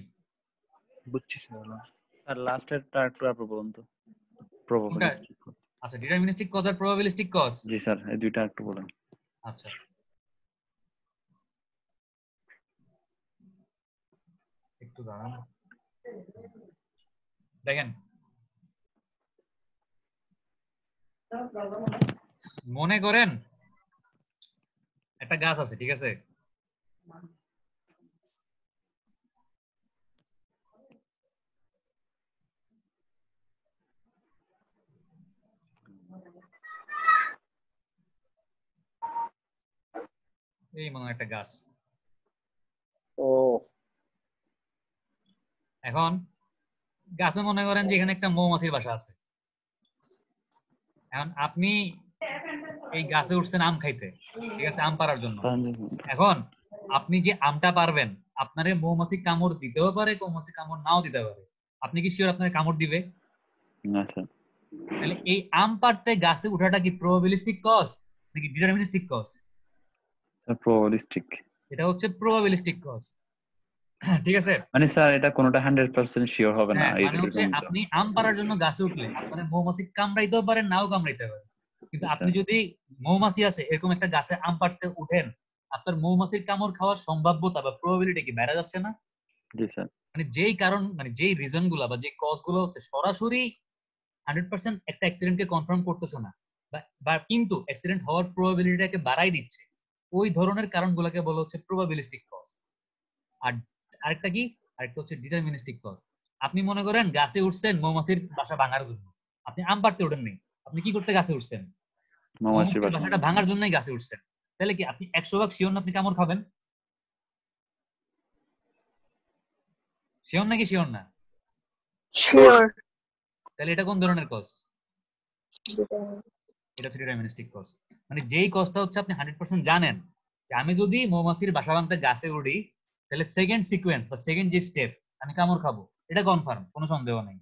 বুঝছি স্যার। আর লাস্টেরটা একটু আপনি বলুন তো, কোনটা? প্রবাবিলিস্টিক। আচ্ছা, ডিটারমিনিস্টিক কজ আর প্রবাবিলিস্টিক কজ। জি স্যার, এই দুইটা একটু বলেন। আচ্ছা, একটু দাঁড়ান। দেখেন, মনে করেন একটা গাছ আছে, ঠিক আছে? এই মনে হয় একটা গাছ। Oh, এখন গাছে মনে করেন যে এখানে একটা মৌমাছির বাসা আছে। এখন আপনি এই গাছে উঠছেন আম খাইতে, ঠিক আছে, আম পাড়ার জন্য। এখন আপনি যে আমটা পারবেন, আপনার মৌমাছি কামড় দিতেও পারে, মৌমাছি কামড় নাও দিতে পারে। আপনি কি শিওর আপনার কামড় দিবে? না স্যার। তাহলে এই আম পাড়তে গাছে উঠাটা কি প্রবাবিলিস্টিক কজ নাকি ডিটারমিনিস্টিক কজ? Sir probabilistic. এটা হচ্ছে প্রবাবিলিস্টিক কজ। ঠিক আছে? মানে স্যার এটা কোনোটা 100% শিওর হবে না, হ্যাঁ, মানে হচ্ছে এরকম তো। আপনি আম পাড়ার জন্য গাছে উঠলে আপনার মৌমাছি কামড়াইতেও পারে, নাও কামড়াইতে পারে। কিন্তু আপনি স্যার যদি মৌমাছি আছে এরকম একটা গাছে আম পাড়তে উঠেন, আপনার মৌমাছির কামড় খাওয়ার সম্ভাব্যতা বা প্রবাবিলিটি কি বেড়ে যাচ্ছে না? জি স্যার। মানে যেই কারণ, মানে যেই রিজন গুলা বা যে কজ গুলো হচ্ছে সরাসরি 100% একটা অ্যাক্সিডেন্টকে কনফার্ম করতেছে না, বা কিন্তু অ্যাক্সিডেন্ট হওয়ার প্রবাবিলিটিটাকে বাড়াই দিচ্ছে, ওই ধরনের কারণগুলোকে বলা হচ্ছে প্রবাবিলিস্টিক কজ। আর আরেকটা কি, আরেকটা হচ্ছে ডিটারমিনিস্টিক কজ। আপনি মনে করেন গাছে উঠছেন মৌমাছির বাসা ভাঙার জন্য, আপনি আম পাড়তে ওঠেন নাই, আপনি কি করতে গাছে উঠছেন? মৌমাছির মৌমাছির বাসা। বাসাটা ভাঙার জন্যই গাছে উঠছেন। তাহলে কি আপনি 100% শিওর না আপনি কামড় খাবেন? শিওর নাকি শিওর না? sure. তাহলে এটা কোন ধরনের কজ? এটা হচ্ছে ডিটারমিনিস্টিক কজ। মানে যেই কজটা হচ্ছে আপনি 100% জানেন যে আমি যদি মৌমাছির বাসা ভাঙতে গাছে উঠি, তাহলে সেকেন্ড সিকোয়েন্স বা সেকেন্ড যে স্টেপ আমি কামড় খাবো, এটা কনফার্ম, কোনো সন্দেহ নেই।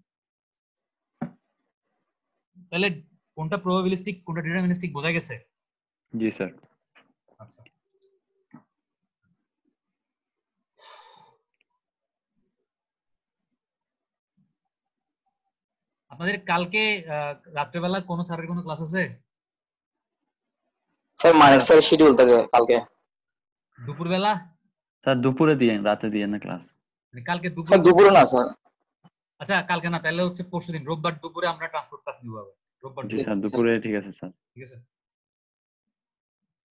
তাহলে কোনটা প্রবাবিলিস্টিক কোনটা ডিটারমিনিস্টিক বোঝা গেছে? জি স্যার। আচ্ছা, আপনাদের কালকে রাত্রেবেলা কোন স্যারের কোনো ক্লাস আছে? স্যার মানিক স্যার শিডিউল থাকে কালকে। দুপুরবেলা? স্যার দুপুরে দিয়ে, রাতে দিয়ে না ক্লাস। মানে কালকে স্যার দুপুরে? দুপুরে না স্যার। আচ্ছা, কালকে না, তাহলে হচ্ছে পরশুদিন রোববার দুপুরে আমরা ট্রান্সপোর্ট ক্লাস নিব আবার। রোববার জি দুপুরে, স্যার দুপুরে ঠিক আছে স্যার। ঠিক আছে?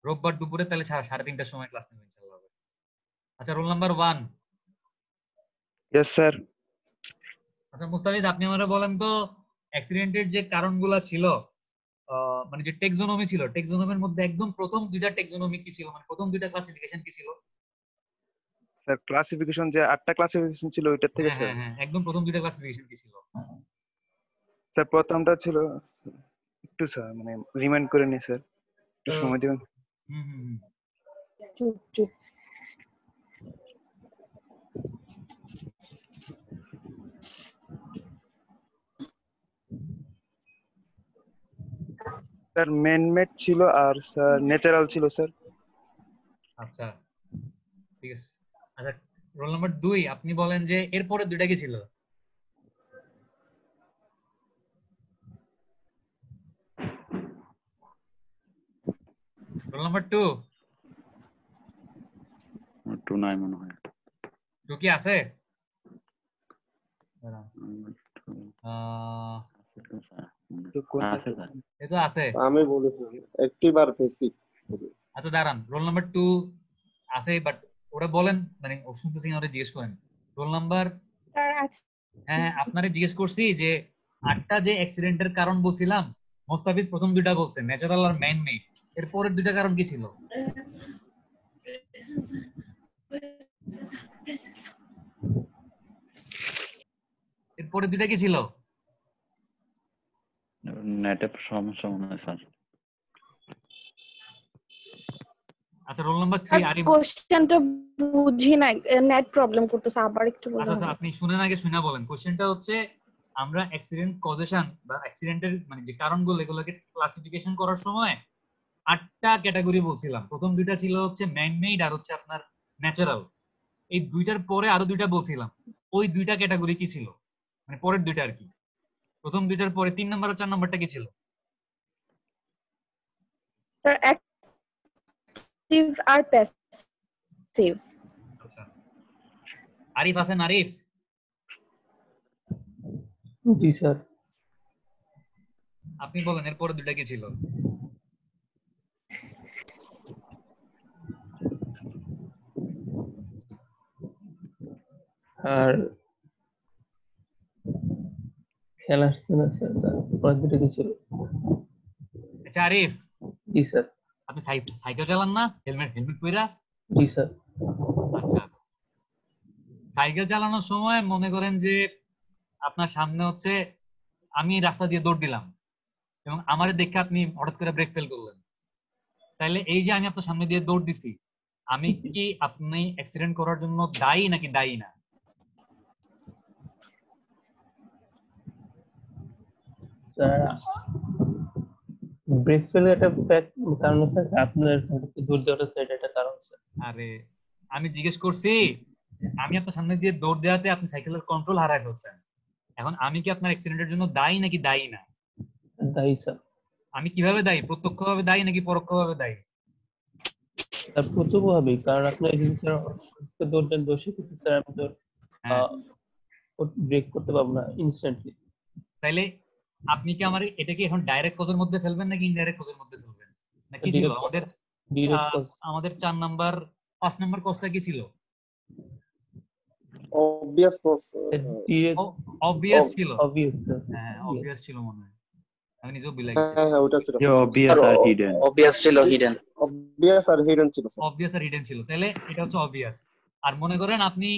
রোববার দুপুরে তাহলে 3:30টার সময় ক্লাস নেব ইনশাআল্লাহ। আচ্ছা, রোল নাম্বার 1। Yes sir. আচ্ছা মুস্তাফিজ, আপনি আমারে বলেন তো, অ্যাক্সিডেন্টের যে কারণগুলো ছিল, মানে যে টেক্সোনমি ছিল, টেক্সোনমির মধ্যে একদম প্রথম দুইটা টেক্সোনমি কি ছিল, মানে প্রথম দুইটা ক্লাসিফিকেশন কি ছিল? স্যার ক্লাসিফিকেশন যে 8টা ক্লাসিফিকেশন ছিল ওইটার থেকে হ্যাঁ স্যার। হ্যাঁ হ্যাঁ, একদম প্রথম দুইটা ক্লাসিফিকেশন কি ছিল? স্যার প্রথমটা ছিল, একটু স্যার মানে রিমাইন্ড করে নি স্যার, একটু সময় দিবেন। হুম হুম হুম। স্যার ম্যান মেড ছিল আর স্যার ন্যাচারাল ছিল স্যার। আচ্ছা, ঠিক আছে। আচ্ছা, রোল নাম্বার 2 আপনি বলেন যে এরপরে দুইটা কি ছিল? Roll number 2? 2 নাই মনে হয়। 2 কি আছে? দাঁড়ান। তো কোনটা আছে স্যার। এই তো আছে। আমি বলেছি অ্যাক্টিভ আর বেসিক। আচ্ছা দাঁড়ান, রোল নাম্বার 2 আছে, বাট ওটা বলেন, মানে ও শুনতেছি না, ওটা জিজ্ঞেস করেন। রোল নাম্বার স্যার আছে। হ্যাঁ আপনারে জিজ্ঞেস করছি যে 8টা যে অ্যাক্সিডেন্টের কারণ বলছিলাম, মোস্তাফিজ প্রথম দুইটা বলছে, ন্যাচারাল আর ম্যান মেড। এর পরের দুইটা কারণ কি ছিল? এর পরের দুইটা কি ছিল? নেটের সমস্যা মনে হয় স্যার। আচ্ছা রোল নাম্বার 3 আরিফ। কোশ্চেনটা বুঝি না, নেট প্রবলেম করতেছে, আবার একটু বলতে আচ্ছা আচ্ছা হবে। আপনি শুনেন, আগে শুনে বলেন। কোশ্চেনটা হচ্ছে আমরা অ্যাক্সিডেন্ট কজেশন বা অ্যাক্সিডেন্টের মানে যে কারণগুলো এগুলোকে ক্লাসিফিকেশন করার সময় 8টা ক্যাটাগরি বলছিলাম। প্রথম দুইটা ছিল হচ্ছে ম্যান মেড আর হচ্ছে আপনার ন্যাচারাল। এই দুইটার পরে আরো দুইটা বলছিলাম, ওই দুইটা ক্যাটাগরি কি ছিল? মানে পরের দুইটা আর কি। প্রথম দুইটার পরে 3 নাম্বার আর 4 নাম্বারটা কি ছিল? স্যার অ্যাক্টিভ আর প্যাসিভ। আচ্ছা আরিফ আছেন? আরিফ জি স্যার। আপনি বলেন এর পরে দুইটা কি ছিল? আর খেলা আসছে না স্যার, পরের দুটো কি ছিল? আচ্ছা আরিফ, জি স্যার। আপনি সাইকেল চালান না? হেলমেট হেলমেট পইরা? জি স্যার। আচ্ছা সাইকেল চালানোর সময় মনে করেন যে আপনার সামনে হচ্ছে আমি রাস্তা দিয়ে দৌড় দিলাম এবং আমারে দেখে আপনি হঠাৎ করে ব্রেক ফেল করলেন, তাহলে এই যে আমি আপনার সামনে দিয়ে দৌড় দিছি, আমি কি আপনি অ্যাক্সিডেন্ট করার জন্য দায়ী নাকি দায়ী না? স্যার ব্রেক ফেলের একটা কারণ স্যার, আপনার দূর দেওয়াটা স্যার এটা কারণ স্যার। আরে আমি জিজ্ঞেস করছি, আমি আপনার সামনে দিয়ে দৌড় দেওয়াতে আপনি সাইকেলের কন্ট্রোল হারায় ফেলছেন, এখন আমি কি আপনার অ্যাক্সিডেন্টের জন্য দায়ী নাকি দায়ী না? দায়ী স্যার। আমি কিভাবে দায়ী? প্রত্যক্ষভাবে দায়ী নাকি পরোক্ষভাবে দায়ী? স্যার প্রথমভাবেই, কারণ আপনার যদি স্যার দৌড় দেন দোষী কিন্তু স্যার আমি তো হ্যাঁ ব্রেক করতে পারবো না ইনস্ট্যান্টলি। তাইলে আপনি কি আমার এটাকে এখন ডাইরেক্ট কজের মধ্যে ফেলবেন নাকি ইনডাইরেক্ট কজের মধ্যে ফেলবেন? না কি ছিল আমাদের ডিরেক্ট কজ। আমাদের 4 নাম্বার 5 নাম্বার কজটা কি ছিল? obvious cause ডিরেক্ট অবভিয়াস ছিল। Obvious sir. হ্যাঁ অবভিয়াস ছিল মনে হয়, আমি নিজেও বিলাই গেছি। হ্যাঁ ওটা ছিল obvious আর hidden। obvious ছিল হিডেন obvious আর হিডেন ছিল স্যার অবভিয়াস আর হিডেন ছিল, তাহলে এটা হচ্ছে অবভিয়াস। আর মনে করেন আপনি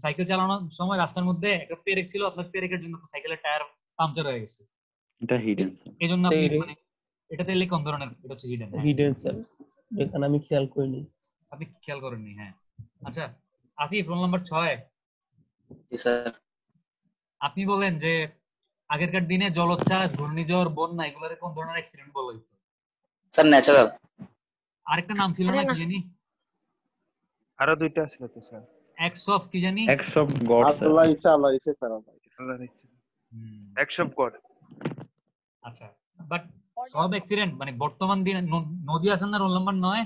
সাইকেল চালানোর সময় রাস্তার মধ্যে একটা পেরেক ছিল, আপনার পেরেকের জন্য সাইকেলের টায়ার পাংচার হয়ে গেছে, এটা hidden স্যার। এই জন্য আপনি এই- মানে এটা তাহলে কোন ধরনের? এটা হচ্ছে হিডেন। হিডেন স্যার, এখানে আমি খেয়াল করিনি। আপনি খেয়াল করেননি। হ্যাঁ আচ্ছা আসিফ রোল নাম্বার 6 জি স্যার আপনি বলেন যে আগেরকার দিনে জলোচ্ছ্বাস, ঘূর্ণিঝড়, বন্যা এগুলোর কোন ধরনের অ্যাক্সিডেন্ট বলা হইতো? স্যার ন্যাচারাল আরেকটা নাম ছিল না, কি জানি? আরো দুইটা ছিল তো স্যার। অ্যাক্টস অফ কি জানি? acts of God sir. Allah ইচ্ছা স্যার আল্লাহর ইচ্ছা। হুম, Acts of God। আচ্ছা বাট সব অ্যাক্সিডেন্ট মানে বর্তমান দিনে নদী আছেন না রোল নাম্বার 9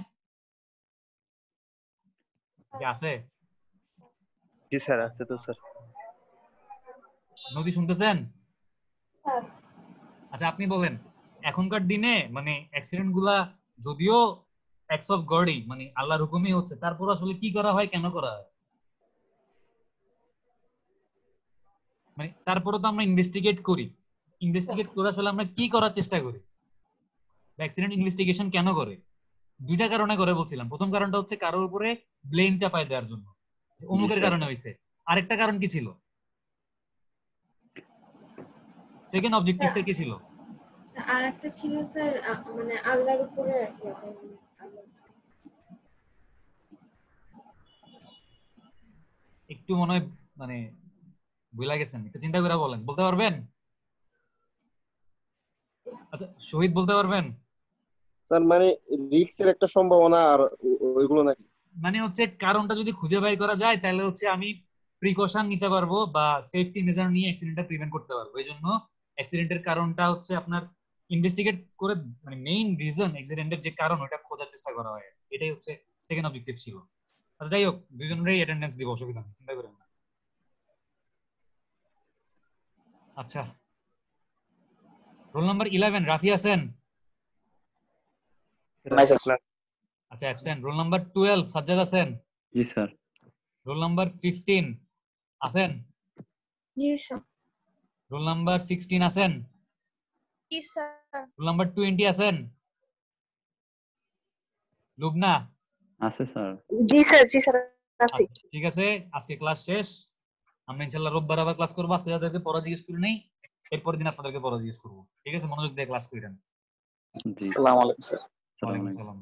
কি আছে? জি স্যার আছে তো স্যার। নদী শুনতেছেন? আচ্ছা আপনি বলেন এখনকার দিনে মানে অ্যাক্সিডেন্ট গুলা যদিও অ্যাক্টস অফ গডই মানে আল্লাহর হুকুমই হচ্ছে, তারপর আসলে কি করা হয়, কেন করা হয়? মানে তারপরে তো আমরা ইনভেস্টিগেট করি, ইনভেস্টিগেট করে আসলে আমরা কি করার চেষ্টা করি? অ্যাক্সিডেন্ট ইনভেস্টিগেশন কেন করে? দুইটা কারণে করে বলছিলাম। প্রথম কারণটা হচ্ছে কারোর উপরে ব্লেম চাপায় দেওয়ার জন্য, যে অমুকের স্যার। কারণে হয়েছে। আরেকটা কারণ কি ছিল? সেকেন্ড অবজেক্টিভটা কি ছিল? আর একটা ছিল স্যার মানে আল্লাহর উপরে একটু মনে হয় মানে ভুলে গেছেন, একটু চিন্তা করে বলেন, বলতে পারবেন? আচ্ছা শহীদ বলতে পারবেন? স্যার মানে রিস্কের একটা সম্ভাবনা আর ওইগুলো নাকি মানে হচ্ছে কারণটা যদি খুঁজে বের করা যায় তাহলে হচ্ছে আমি প্রিকশন নিতে পারবো বা সেফটি মেজার নিয়ে অ্যাক্সিডেন্টটা প্রিভেন্ট করতে পারবো। এই জন্য অ্যাক্সিডেন্টের কারণটা হচ্ছে আপনার ইনভেস্টিগেট করে মানে মেইন রিজন অ্যাক্সিডেন্টের যে কারণ ওটা খোঁজার চেষ্টা করা হয়, এটাই হচ্ছে সেকেন্ড অবজেক্টিভ ছিল। আচ্ছা যাই হোক দুজনেরই অ্যাটেন্ডেন্স দিব, অসুবিধা নেই, চিন্তা করেন না। আচ্ছা রোল নাম্বার 11 রাফি আছেন? নাই স্যার আচ্ছা অ্যাবসেন্ট। রোল নাম্বার 12 সাজ্জাদ আছেন? জি স্যার। রোল নাম্বার 15 আছেন? জি স্যার। রোল নাম্বার 16 আছেন? জি স্যার। রোল নাম্বার 20 আছেন? লুবনা? আছে স্যার। জি স্যার, জি স্যার আছি। আচ্ছা, ঠিক আছে, আজকে ক্লাস শেষ। আমরা ইনশাআল্লাহ রোববার আবার ক্লাস করবো। আজকে যাদেরকে পড়া জিজ্ঞেস করি নেই, এরপর দিন আপনাদেরকে পড়া জিজ্ঞেস করবো। ঠিক আছে, মনোযোগ দিয়ে ক্লাস করেন। জি। আসসালামু আলাইকুম স্যার। আসসালামু ওয়ালাইকুম আলাইকুম। সালাম।